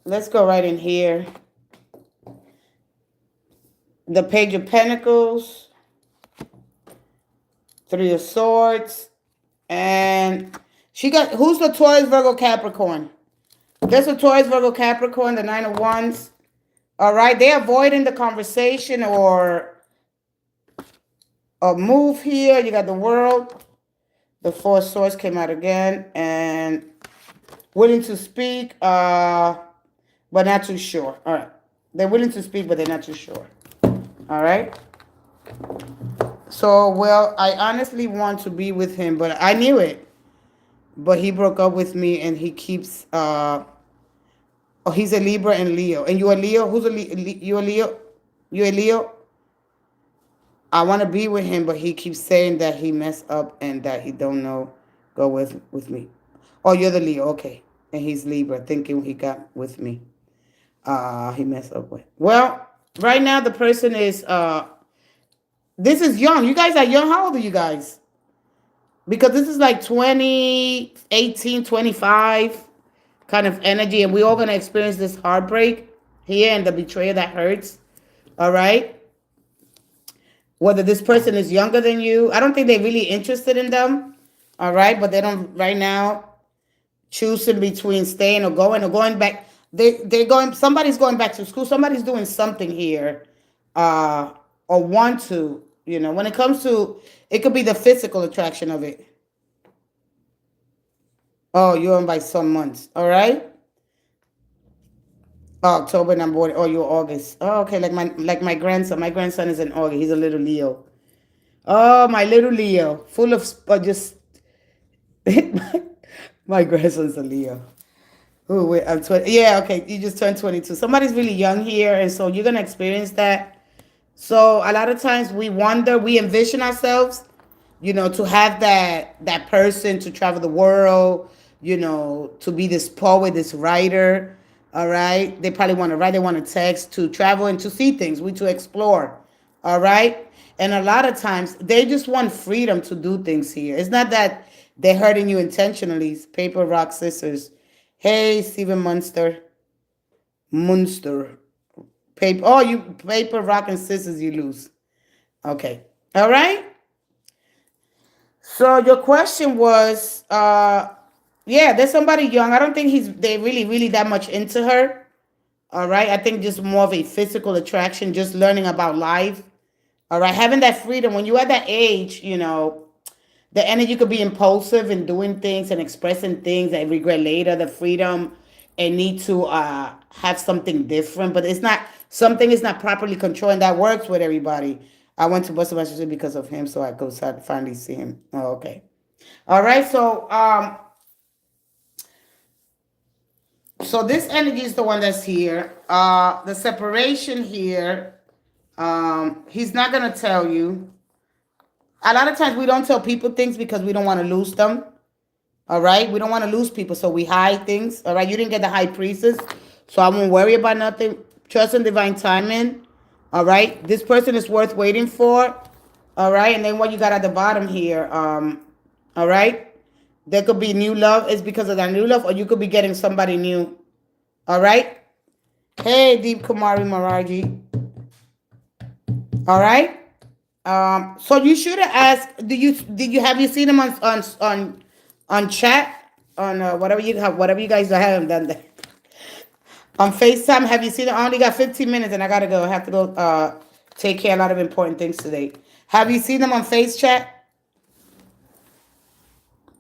Speaker 1: Let's go right in here. The Page of Pentacles, Three of Swords, and she got, who's the Taurus, Virgo, Capricorn? There's a Taurus, Virgo, Capricorn, the Nine of Wands. All right, they're avoiding the conversation or a move here. You got the World. The Four of Swords came out again, and willing to speak, but not too sure. All right, they're willing to speak, but they're not too sure. All right. So, well, I honestly want to be with him, but I knew it. But he broke up with me, and he keeps. Oh, he's a Libra and Leo, and you a Leo. Who's a Leo? You a Leo? You a Leo? I want to be with him, but he keeps saying that he messed up and that he don't know go with me. Oh, you're the Leo, okay? And he's Libra, thinking he got with me. He messed up with. Well. Right now, the person is, this is young. You guys are young. How old are you guys? Because this is like 20, 18, 25 kind of energy. And we're all going to experience this heartbreak here and the betrayal that hurts. All right? Whether this person is younger than you. I don't think they're really interested in them. All right? But they don't, right now, choosing between staying or going back. They're going, somebody's going back to school. Somebody's doing something here or want to, you know, when it comes to, it could be the physical attraction of it. Oh, you're on by some months. All right. Oh, October, and I'm born. Oh, you're August. Oh, okay. Like my grandson. My grandson is in August. He's a little Leo. Oh, my little Leo. Full of just, my grandson's a Leo. Oh, wait, I'm 20. Yeah, okay. You just turned 22. Somebody's really young here, and so you're going to experience that. So a lot of times we wonder, we envision ourselves, you know, to have that person to travel the world, you know, to be this poet, this writer, all right? They probably want to write, they want to text, to travel and to see things, to explore, all right? And a lot of times they just want freedom to do things here. It's not that they're hurting you intentionally. Paper, rock, scissors. Hey, Stephen Munster. Paper. Oh, you paper, rock, and scissors, you lose. Okay. All right. So your question was, yeah, there's somebody young. I don't think they really that much into her. All right. I think just more of a physical attraction, just learning about life. All right. Having that freedom. When you're at that age, you know, the energy could be impulsive and doing things and expressing things that regret later, the freedom and need to have something different. But it's not, something is not properly controlled, and that works with everybody. I went to Boston, Massachusetts because of him, so I go finally see him. Oh, okay. All right, so this energy is the one that's here. The separation here, he's not going to tell you. A lot of times we don't tell people things because we don't want to lose them. All right. We don't want to lose people. So we hide things. All right. You didn't get the high priestess. So I won't worry about nothing. Trust in divine timing. All right. This person is worth waiting for. All right. And then what you got at the bottom here. All right. There could be new love. It's because of that new love. Or you could be getting somebody new. All right. Hey, Deep Kumari Maraji. All right. So you should have asked. Have you seen him on chat on whatever you guys haven't done that on FaceTime? Have you seen it? I only got 15 minutes and I gotta go. I have to go take care of a lot of important things today. Have you seen them on Face Chat?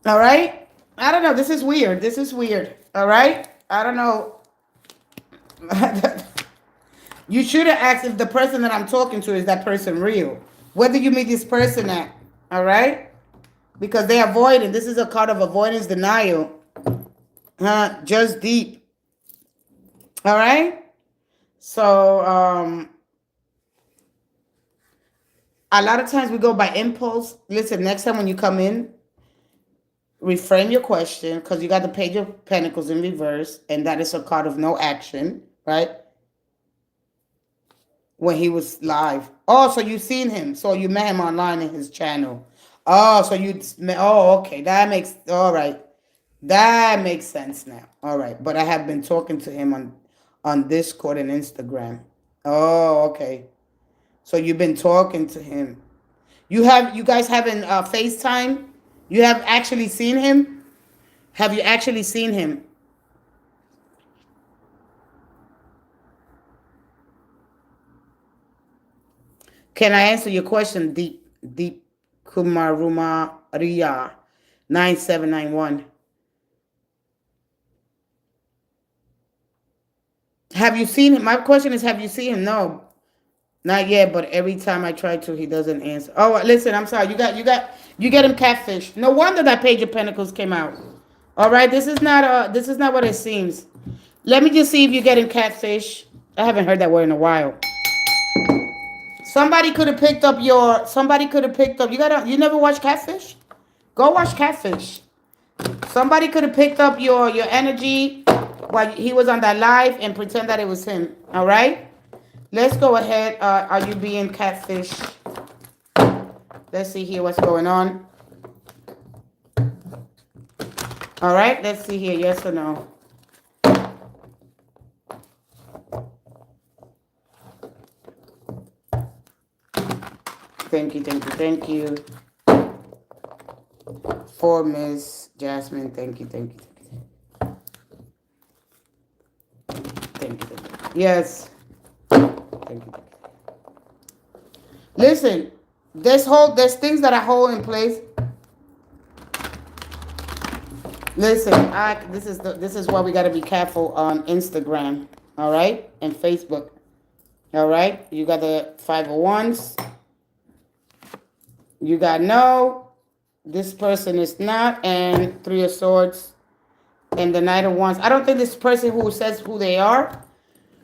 Speaker 1: All right. I don't know. This is weird. This is weird. All right. I don't know. You should have asked if the person that I'm talking to is that person real. Whether you meet this person at. All right. Because they avoiding. This is a card of avoidance, denial. Just deep. All right. So a lot of times we go by impulse. Listen, next time when you come in, reframe your question because you got the Page of Pentacles in reverse, and that is a card of no action, right? When he was live. Oh, so you seen him. So you met him online in his channel. Oh, so okay. That makes, all right. That makes sense now. All right. But I have been talking to him on Discord and Instagram. Oh, okay. So you've been talking to him. You guys haven't FaceTime? You have actually seen him? Have you actually seen him? Can I answer your question, Deep Kumaruma Ria 9791? Have you seen him? My question is, have you seen him? No. Not yet, but every time I try to, he doesn't answer. Oh, listen, I'm sorry. You get him catfish. No wonder that Page of Pentacles came out. All right, this is not what it seems. Let me just see if you get him catfish. I haven't heard that word in a while. Somebody could have picked up you never watch Catfish? Go watch Catfish. Somebody could have picked up your energy while he was on that live and pretend that it was him. All right? Let's go ahead. Are you being catfish? Let's see here what's going on. All right, let's see here. Yes or no? Thank you. For Miss Jasmine, thank you. Thank you. Yes. Thank you. Listen, there's things that I hold in place. Listen, this is why we got to be careful on Instagram, all right, and Facebook, all right. You got the 501s. You got no. This person is not, and 3 of Swords, and the Knight of Wands. I don't think this person who says who they are.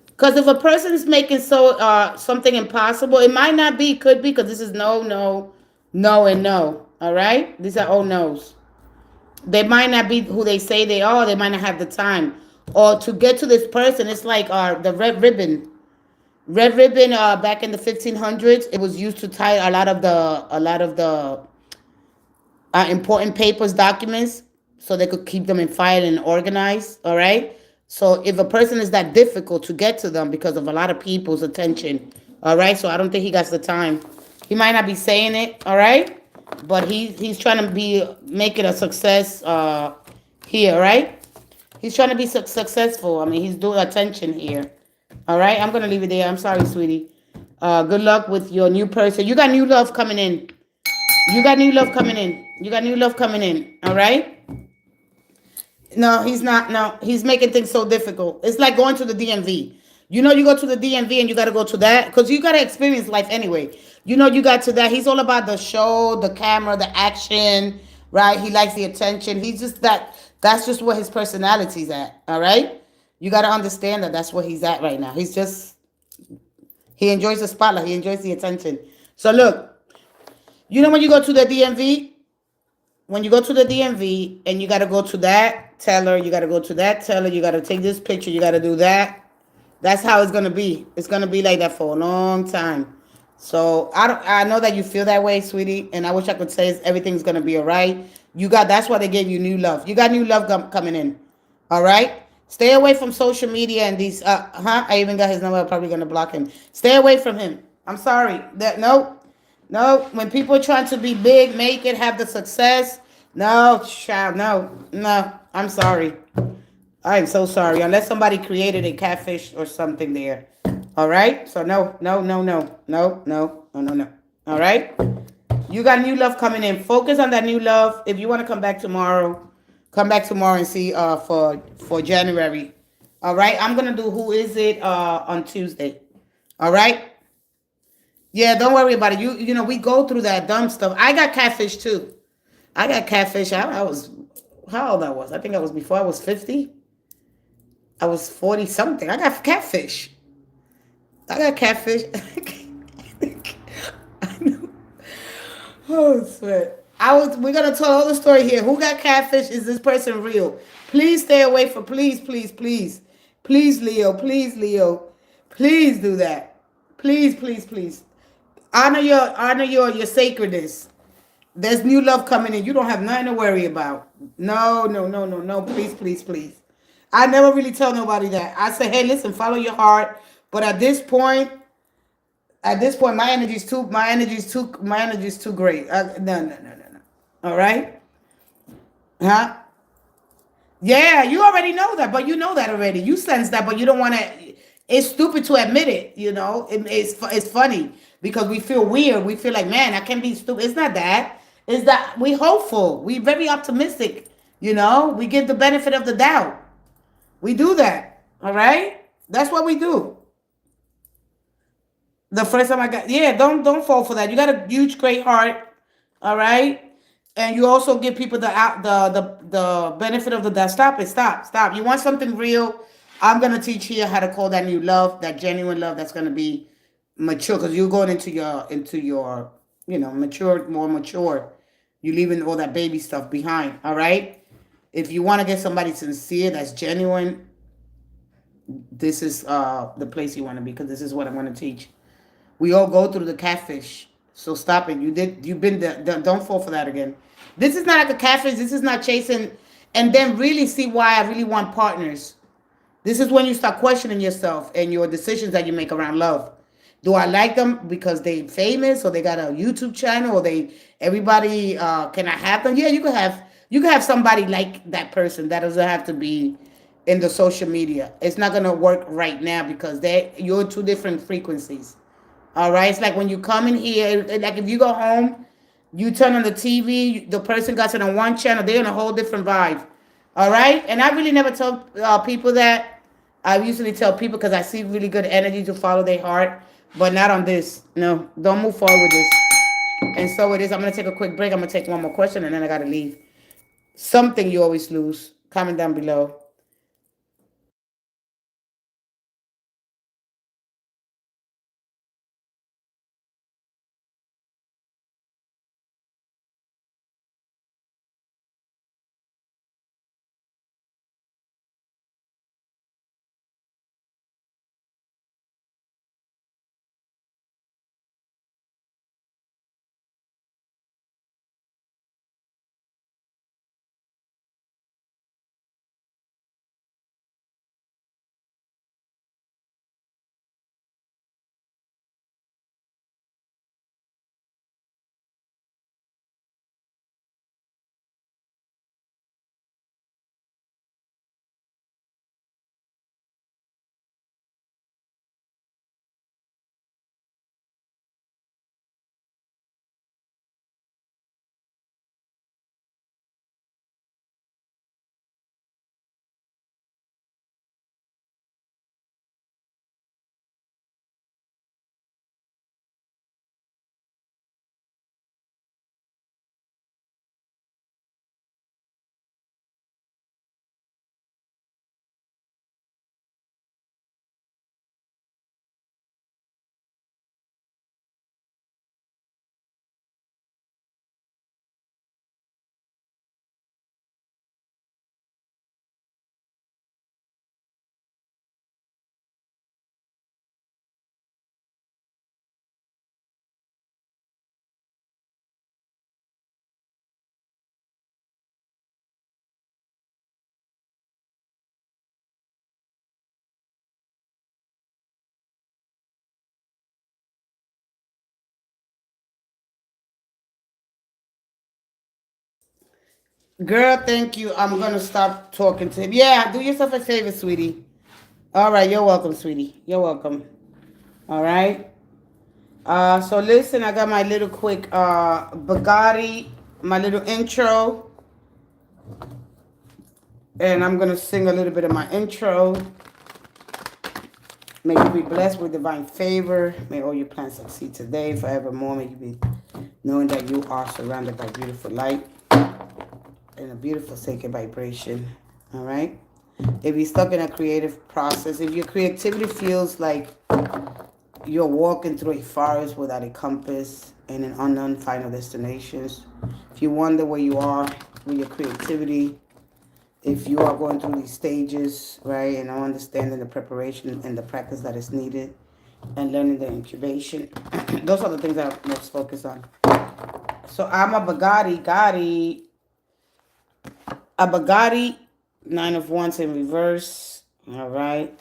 Speaker 1: Because if a person is making something impossible, it might not be, could be, because this is no, and no. All right? These are all no's. They might not be who they say they are. They might not have the time. Or to get to this person, it's like the red ribbon. Red ribbon back in the 1500s, it was used to tie a lot of the important papers, documents, so they could keep them in file and organized. All right? So if a person is that difficult to get to them because of a lot of people's attention, all right? So I don't think he got the time. He might not be saying it, all right? But he's trying to make it a success here, right? He's trying to be successful. I mean, he's doing attention here, all right? I'm going to leave it there. I'm sorry, sweetie. Good luck with your new person. You got new love coming in. You got new love coming in, all right? No, he's not. No, he's making things so difficult. It's like going to the DMV. You go to the DMV and you got to go to that because you got to experience life anyway. You got to that. He's all about the show, the camera, the action, right? He likes the attention. He's just that. That's just where his personality's at, all right? You got to understand that that's where he's at right now. He enjoys the spotlight. He enjoys the attention. So look, when you go to the DMV, and you got to go to that teller, you got to go to that teller, you got to take this picture, you got to do that. That's how it's going to be. It's going to be like that for a long time. So I know that you feel that way, sweetie, and I wish I could say everything's going to be all right. That's why they gave you new love. You got new love coming in. All right? Stay away from social media and these I even got his number. I'm probably going to block him. Stay away from him. I'm sorry. No, when people are trying to be big, make it, have the success. No, child, no. I'm sorry. I'm so sorry. Unless somebody created a catfish or something there. All right? So no. All right? You got new love coming in. Focus on that new love. If you want to come back tomorrow, come back tomorrow and see for January. All right. I'm gonna do who is it on Tuesday. All right. Yeah, don't worry about it. You know we go through that dumb stuff. I got catfish too. I got catfish. I was how old I was. I think I was before I was 50. I was 40 something. I got catfish. I got catfish. I know. Oh, sweat. We're gonna tell all the story here. Who got catfish? Is this person real? Please stay away from. Please, please, please, please, Leo. Please, Leo. Please do that. Please, please, please. Honor your sacredness. There's new love coming in. You don't have nothing to worry about. No, no, no, no, no. Please, please, please. I never really tell nobody that. I say, hey, listen, follow your heart. But at this point, my energy is too great. No, no, no, no, no. All right, huh? Yeah, you already know that, but you know that already. You sense that, but you don't want to. It's stupid to admit it. It's funny because we feel weird. We feel like, man, I can't be stupid. It's not that. It's that we hopeful. We very optimistic. We give the benefit of the doubt. We do that. All right. That's what we do. The first time I got, yeah, don't fall for that. You got a huge, great heart, all right, and you also give people the benefit of the doubt. Stop it, stop. You want something real? I'm gonna teach you how to call that new love, that genuine love. That's gonna be mature because you're going into your mature, more mature. You leaving all that baby stuff behind. All right. If you want to get somebody sincere, that's genuine, this is the place you want to be because this is what I'm going to teach. We all go through the catfish. So stop it. You've been there. Don't fall for that again. This is not like a catfish. This is not chasing and then really see why I really want partners. This is when you start questioning yourself and your decisions that you make around love. Do I like them because they famous or they got a YouTube channel or they everybody can I have them? Yeah, you can have somebody like that person. That doesn't have to be in the social media. It's not gonna work right now because you're two different frequencies. All right, it's like when you come in here, like if you go home, you turn on the TV, the person got it on one channel, they're on a whole different vibe. All right, and I really never tell people that. I usually tell people because I see really good energy to follow their heart, but not on this. No, don't move forward with this. And so it is. I'm gonna take a quick break. I'm gonna take one more question, and then I gotta leave. Something you always lose. Comment down below. Girl, thank you. I'm gonna stop talking to him. Yeah, do yourself a favor, sweetie. All right, you're welcome, sweetie. You're welcome. All right. So listen, I got my little quick Bugatti, my little intro, and I'm gonna sing a little bit of my intro. May you be blessed with divine favor. May all your plans succeed today, forevermore. May you be knowing that you are surrounded by beautiful light and a beautiful sacred vibration. All right. If you're stuck in a creative process, if your creativity feels like you're walking through a forest without a compass and an unknown final destinations, if you wonder where you are with your creativity, if you are going through these stages, right, and understanding the preparation and the practice that is needed and learning the incubation, those are the things that I'm most focused on. So I'm a Bugatti, Nine of Wands in reverse, all right,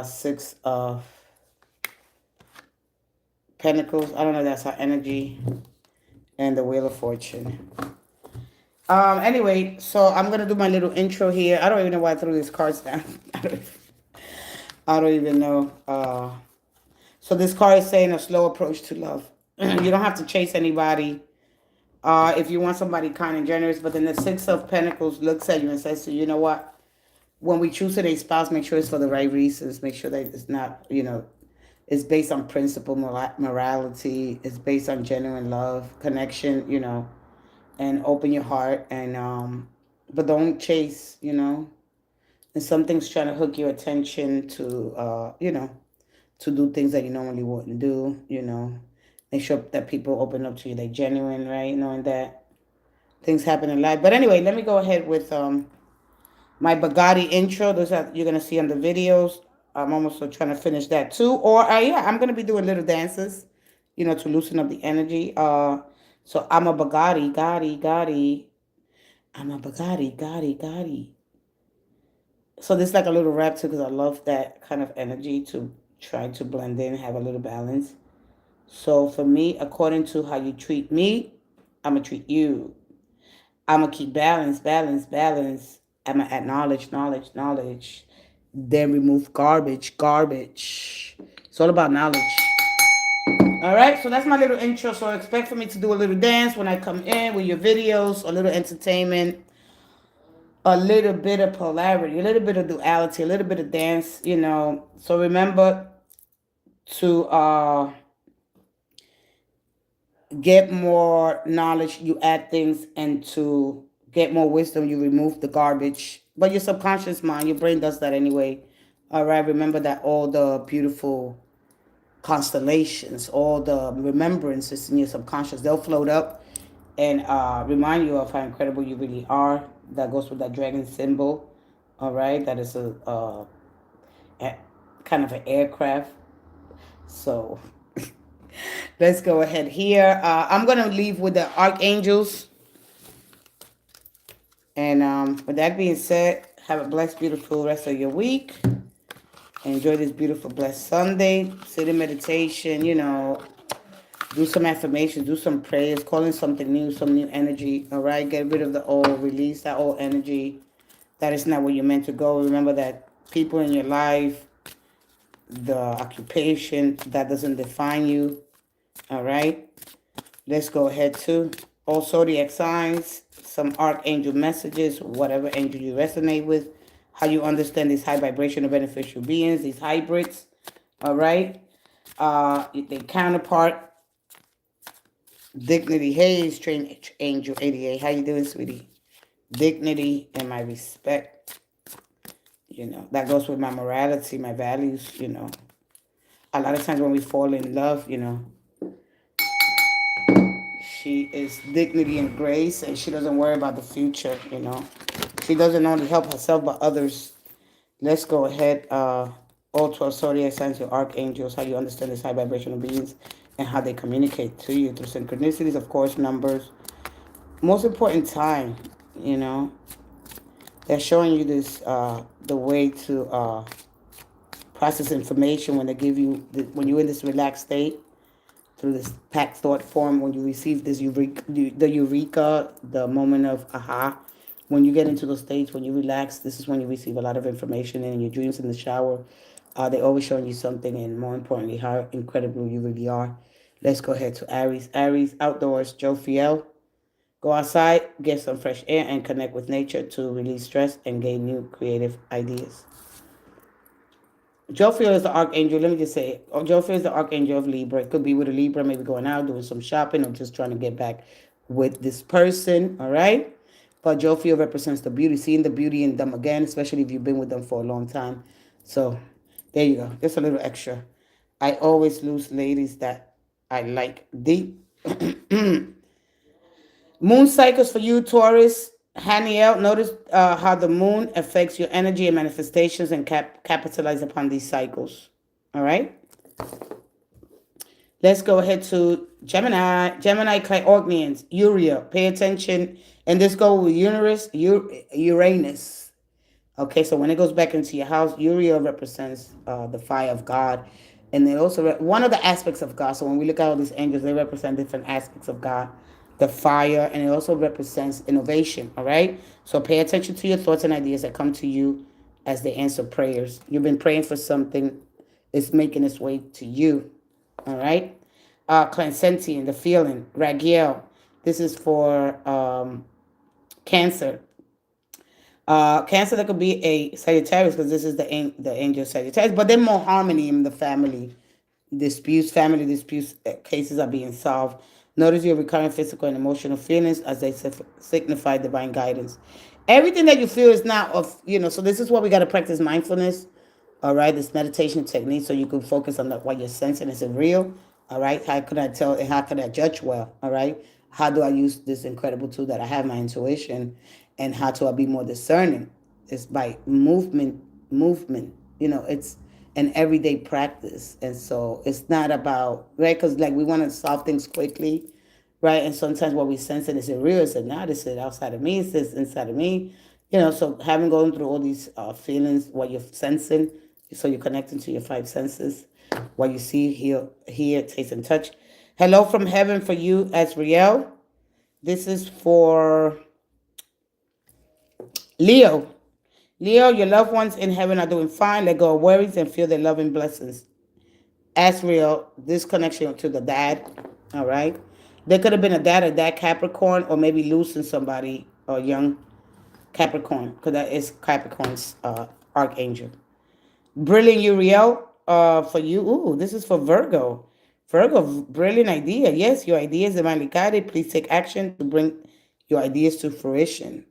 Speaker 1: Six of Pentacles, I don't know, that's our energy, and the Wheel of Fortune. Anyway, so I'm gonna do my little intro here. I don't even know why I threw these cards down. I don't even know. So this card is saying a slow approach to love. You don't have to chase anybody. If you want somebody kind and generous, but then the Six of Pentacles looks at you and says, so you know what? When we choose a spouse, make sure it's for the right reasons. Make sure that it's not, it's based on principle, morality. It's based on genuine love, connection, and open your heart. And but don't chase, and something's trying to hook your attention to, to do things that you normally wouldn't do, Make sure that people open up to you, they're genuine, right? Knowing that things happen in life. But anyway, let me go ahead with my Bugatti intro. Those are you're gonna see on the videos. I'm almost trying to finish that too. Or yeah, I'm gonna be doing little dances, to loosen up the energy. So I'm a Bugatti, Gotti. I'm a Bugatti, Gotti. So this is like a little rap too, because I love that kind of energy to try to blend in, have a little balance. So for me, according to how you treat me, I'm going to treat you. I'm going to keep balance. I'm going to add knowledge. Then remove garbage. It's all about knowledge. All right, so that's my little intro. So expect for me to do a little dance when I come in with your videos, a little entertainment, a little bit of polarity, a little bit of duality, a little bit of dance, So remember to get more knowledge, you add things, and to get more wisdom, you remove the garbage. But your subconscious mind, your brain does that anyway. All right, remember that all the beautiful constellations, all the remembrances in your subconscious, they'll float up and remind you of how incredible you really are. That goes with that dragon symbol. All right, that is a kind of an aircraft. So let's go ahead here. I'm going to leave with the archangels. And with that being said, have a blessed, beautiful rest of your week. Enjoy this beautiful, blessed Sunday. Sit in meditation, do some affirmations, do some prayers, call in something new, some new energy. All right, get rid of the old, release that old energy. That is not where you're meant to go. Remember that people in your life, the occupation, that doesn't define you. All right, let's go ahead to all zodiac signs, some archangel messages, whatever angel you resonate with, how you understand these high vibrational beneficial beings, these hybrids. All right, the counterpart, Dignity. Hey, strange angel 88. How you doing, sweetie? Dignity and my respect. That goes with my morality, my values, A lot of times when we fall in love, she is dignity and grace, and she doesn't worry about the future, She doesn't only help herself, but others. Let's go ahead. All 12 zodiac signs, your archangels, how you understand these high vibrational beings and how they communicate to you through synchronicities, of course, numbers. Most important, time, They're showing you this, the way to process information when they give you, when you're in this relaxed state, through this packed thought form, when you receive this eureka, the moment of aha. When you get into those states, when you relax, this is when you receive a lot of information in your dreams, in the shower, They're always showing you something, and more importantly, how incredible you really are. Let's go ahead to Aries. Aries, outdoors, Joe Fiel. Go outside, get some fresh air, and connect with nature to release stress and gain new creative ideas. Jophiel is the archangel. Let me just say, Jophiel is the archangel of Libra. It could be with a Libra, maybe going out, doing some shopping, or just trying to get back with this person, all right? But Jophiel represents the beauty, seeing the beauty in them again, especially if you've been with them for a long time. So there you go. Just a little extra. I always lose ladies that I like deep. Moon cycles for you, Taurus. Haniel, notice how the moon affects your energy and manifestations and capitalize upon these cycles. All right. Let's go ahead to Gemini. Gemini Clayorgnians, Uriel. Pay attention. And this go with Uranus. Okay, so when it goes back into your house, Uriel represents the fire of God. And they also, one of the aspects of God. So when we look at all these angels, they represent different aspects of God. The fire, and it also represents innovation, all right? So pay attention to your thoughts and ideas that come to you as they answer prayers. You've been praying for something, it's making its way to you, all right? Clansentian, the feeling, Ragiel, this is for Cancer. Cancer, that could be a Sagittarius, because this is the angel Sagittarius, but then more harmony in the family family disputes cases are being solved. Notice your recurring physical and emotional feelings as they signify divine guidance. Everything that you feel is not of, so this is why we got to practice mindfulness, all right, this meditation technique, so you can focus on what you're sensing. Is it real? All right, how can I tell and how can I judge well? All right, how do I use this incredible tool that I have, my intuition, and how do I be more discerning? It's by movement, it's an everyday practice. And so it's not about, right, because like we want to solve things quickly, right? And sometimes what we sense is it real? Is it not? Is it outside of me? Is this inside of me? So having gone through all these feelings, what you're sensing, so you're connecting to your five senses, what you see, hear, taste, and touch. Hello from heaven for you, Azriel. This is for Leo. Leo, your loved ones in heaven are doing fine. Let go of worries and feel their loving blessings. Azriel, this connection to the dad, all right? There could have been a dad Capricorn, or maybe losing somebody, or young Capricorn, because that is Capricorn's archangel. Brilliant Uriel, for you. Ooh, this is for Virgo. Virgo, brilliant idea. Yes, your idea is divinely guided. Please take action to bring your ideas to fruition.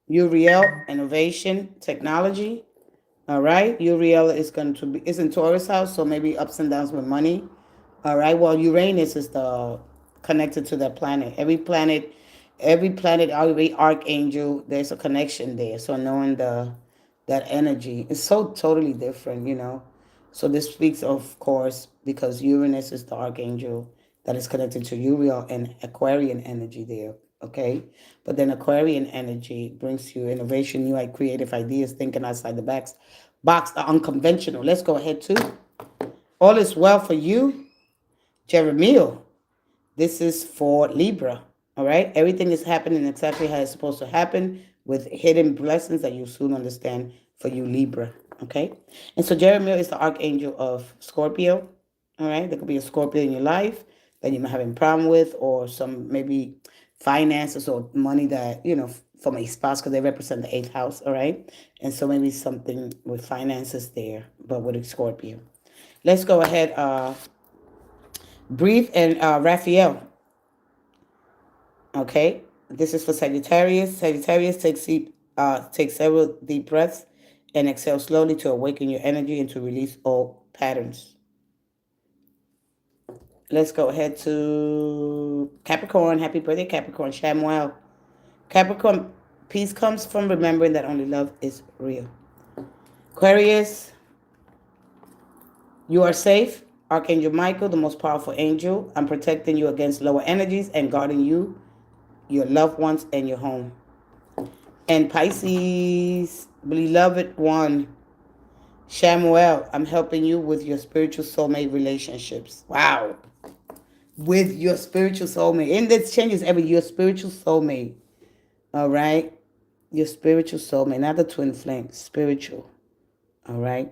Speaker 1: Uriel, innovation, technology. All right. Uriel is in Taurus house, so maybe ups and downs with money. All right. Well, Uranus is the connected to that planet. Every planet, every archangel, there's a connection there. So knowing that energy is so totally different. So this speaks, of course, because Uranus is the archangel that is connected to Uriel and Aquarian energy there. Okay, but then Aquarian energy brings you innovation, new creative ideas, thinking outside the box, the unconventional. Let's go ahead to all is well for you, Jeremiah. This is for Libra. All right, everything is happening exactly how it's supposed to happen, with hidden blessings that you soon understand for you, Libra. Okay, and so Jeremiah is the archangel of Scorpio. All right, there could be a Scorpio in your life that you're not having a problem with, or some maybe finances or money that, from a spouse, because they represent the eighth house, all right? And so maybe something with finances there, but with a Scorpio. Let's go ahead, breathe, and Raphael. Okay, this is for Sagittarius. Sagittarius, take several deep breaths and exhale slowly to awaken your energy and to release all patterns. Let's go ahead to Capricorn. Happy birthday, Capricorn. Shamuel. Capricorn, peace comes from remembering that only love is real. Aquarius, you are safe. Archangel Michael, the most powerful angel. I'm protecting you against lower energies and guarding you, your loved ones, and your home. And Pisces, beloved one, Shamuel, I'm helping you with your spiritual soulmate relationships. Wow. With your spiritual soulmate. And this changes your spiritual soulmate. All right? Your spiritual soulmate, not the twin flame, spiritual. All right?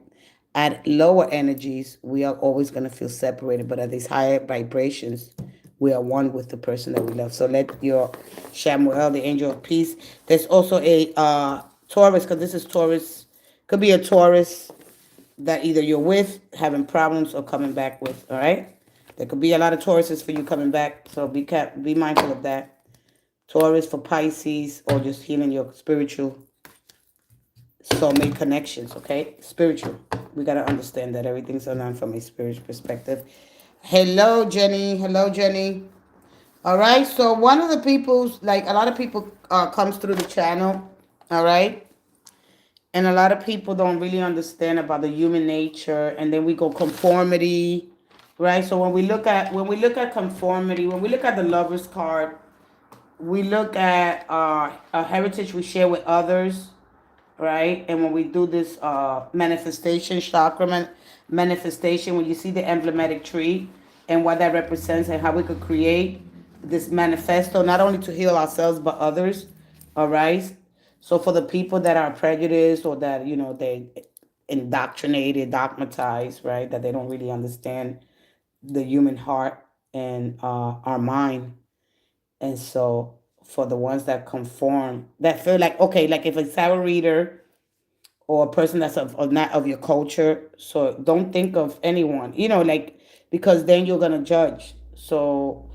Speaker 1: At lower energies, we are always going to feel separated, but at these higher vibrations, we are one with the person that we love. So let your Shamuel, the angel of peace. There's also a Taurus, because this is Taurus. Could be a Taurus that either you're with, having problems, or coming back with. All right. There could be a lot of Tauruses for you coming back, so be mindful of that. Taurus for Pisces, or just healing your spiritual soulmate connections, okay? Spiritual. We got to understand that everything's done from a spiritual perspective. Hello, Jenny. Hello, Jenny. All right. So one of the people's, like a lot of people comes through the channel, all right? And a lot of people don't really understand about the human nature, and then we go conformity, right? So when we look at conformity, when we look at the Lover's card, we look at a heritage we share with others, right? And when we do this manifestation chakra manifestation, when you see the emblematic tree and what that represents and how we could create this manifesto, not only to heal ourselves but others, all right? So for the people that are prejudiced, or that they indoctrinated, dogmatized, right, that they don't really understand the human heart and our mind. And so for the ones that conform, that feel like, okay, like if a tarot reader or a person that's of not of your culture, so don't think of anyone, like, because then you're gonna judge. So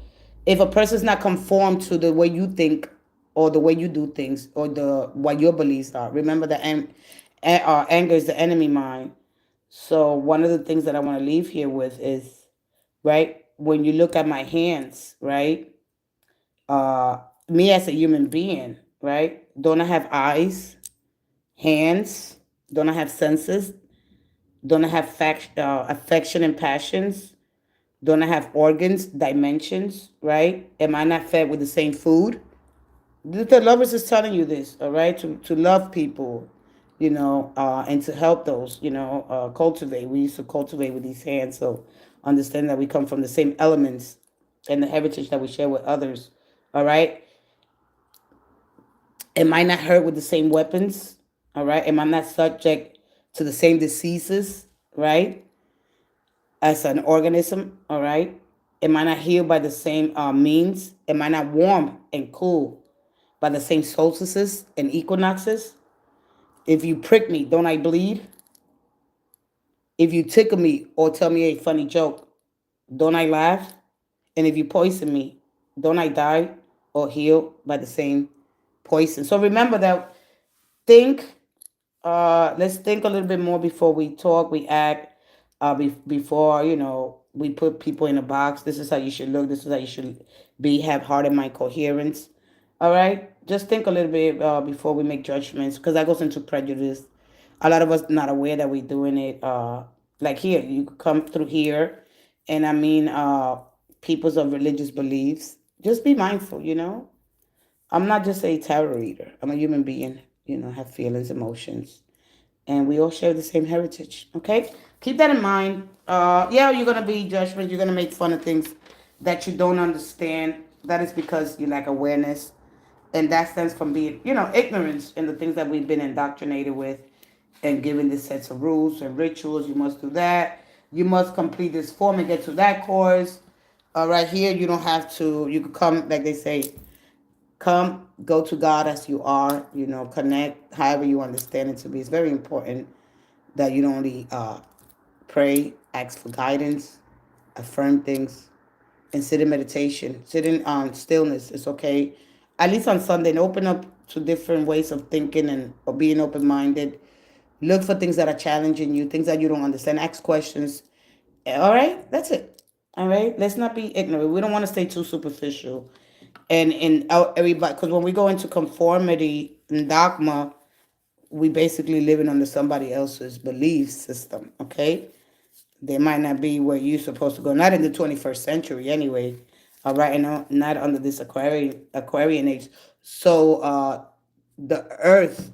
Speaker 1: if a person's not conformed to the way you think, or the way you do things, or the what your beliefs are, remember that anger is the enemy mind. So one of the things that I want to leave here with is, right, when you look at my hands, right, uh me as a human being, right, don't I have eyes, hands? Don't I have senses? Don't I have affection and passions? Don't I have organs, dimensions, right? Am I not fed with the same food? The lovers is telling you this, all right? To love people, and to help those, cultivate. We used to cultivate with these hands, so understand that we come from the same elements and the heritage that we share with others, all right? Am I not hurt with the same weapons? All right. Am I not subject to the same diseases? Right. As an organism. All right. Am I not healed by the same means? Am I not warm and cool by the same solstices and equinoxes? If you prick me, don't I bleed? If you tickle me or tell me a funny joke, don't I laugh? And if you poison me, don't I die or heal by the same poison? So remember that. Think let's think a little bit more before we talk, we act, before, we put people in a box. This is how you should look. This is how you should be, have heart and mind coherence. All right? Just think a little bit before we make judgments, because that goes into prejudice. A lot of us not aware that we're doing it. Like here, you come through here, and I mean, people's of religious beliefs. Just be mindful, I'm not just a tarot reader. I'm a human being, have feelings, emotions, and we all share the same heritage. Okay, keep that in mind. Yeah, you're gonna be judgment. You're gonna make fun of things that you don't understand. That is because you lack awareness, and that stems from being, ignorance in the things that we've been indoctrinated with, and given this sets of rules and rituals. You must do that. You must complete this form and get to that course. Right here, you don't have to. You could come, like they say, come, go to God as you are, connect however you understand it to be. It's very important that you don't only pray, ask for guidance, affirm things, and sit in meditation, sit in stillness. It's okay. At least on Sunday, and open up to different ways of thinking and or being open minded. Look for things that are challenging you, things that you don't understand. Ask questions. All right, that's it. All right, let's not be ignorant. We don't want to stay too superficial and everybody, because when we go into conformity and dogma, we basically living under somebody else's belief system. Okay, they might not be where you're supposed to go, not in the 21st century anyway. All right, and not under this aquarian age. So the earth,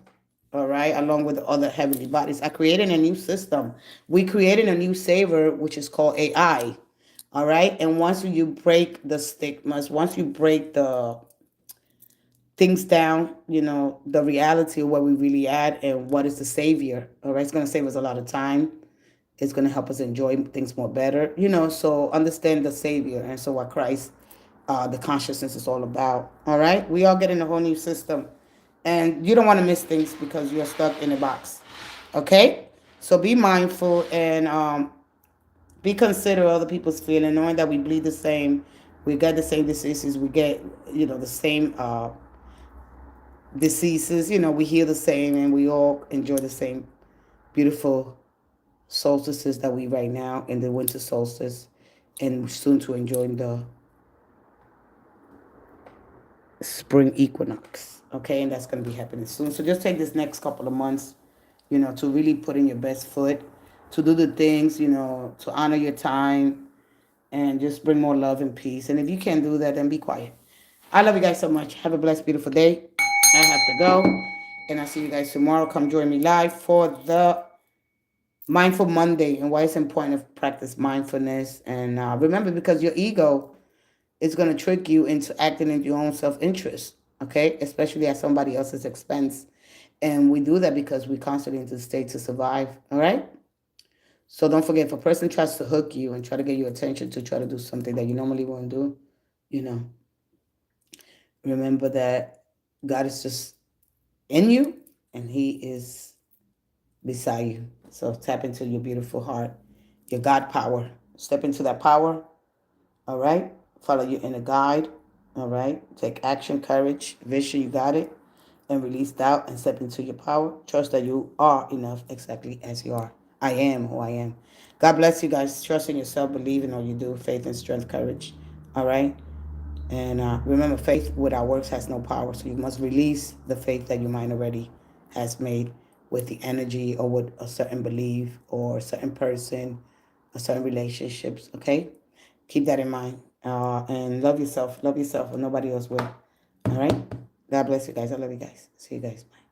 Speaker 1: all right, along with the other heavenly bodies, are creating a new system. We created a new savior, which is called AI. All right. And once you break the stigmas, once you break the things down, the reality of where we really at and what is the savior. All right. It's going to save us a lot of time It's going to help us enjoy things more better. So understand the Savior, and so what Christ, the consciousness is all about. All right? We all get in a whole new system. And you don't want to miss things because you're stuck in a box. Okay? So be mindful and be considerate of other people's feeling, knowing that we bleed the same. We get the same diseases. We get, the same diseases. We heal the same, and we all enjoy the same beautiful solstices that we right now in the winter solstice, and soon to enjoy the spring equinox. Okay, and that's going to be happening soon. So just take this next couple of months, to really put in your best foot, to do the things, to honor your time, and just bring more love and peace. And if you can't do that, then be quiet. I love you guys so much. Have a blessed, beautiful day. I have to go, and I'll see you guys tomorrow. Come join me live for the Mindful Monday and why it's important to practice mindfulness. And remember, because your ego is going to trick you into acting in your own self-interest, okay? Especially at somebody else's expense. And we do that because we constantly in the state to survive, all right? So don't forget, if a person tries to hook you and try to get your attention to try to do something that you normally won't do, remember that God is just in you and he is beside you. So tap into your beautiful heart, your God power. Step into that power, all right? Follow your inner guide, all right? Take action, courage, vision, you got it. And release doubt and step into your power. Trust that you are enough exactly as you are. I am who I am. God bless you guys. Trust in yourself, believe in all you do, faith and strength, courage, all right? And remember, faith without works has no power. So you must release the faith that your mind already has made with the energy or with a certain belief or a certain person, a certain relationships, okay? Keep that in mind. And love yourself. Love yourself, or nobody else will. All right? God bless you guys. I love you guys. See you guys. Bye.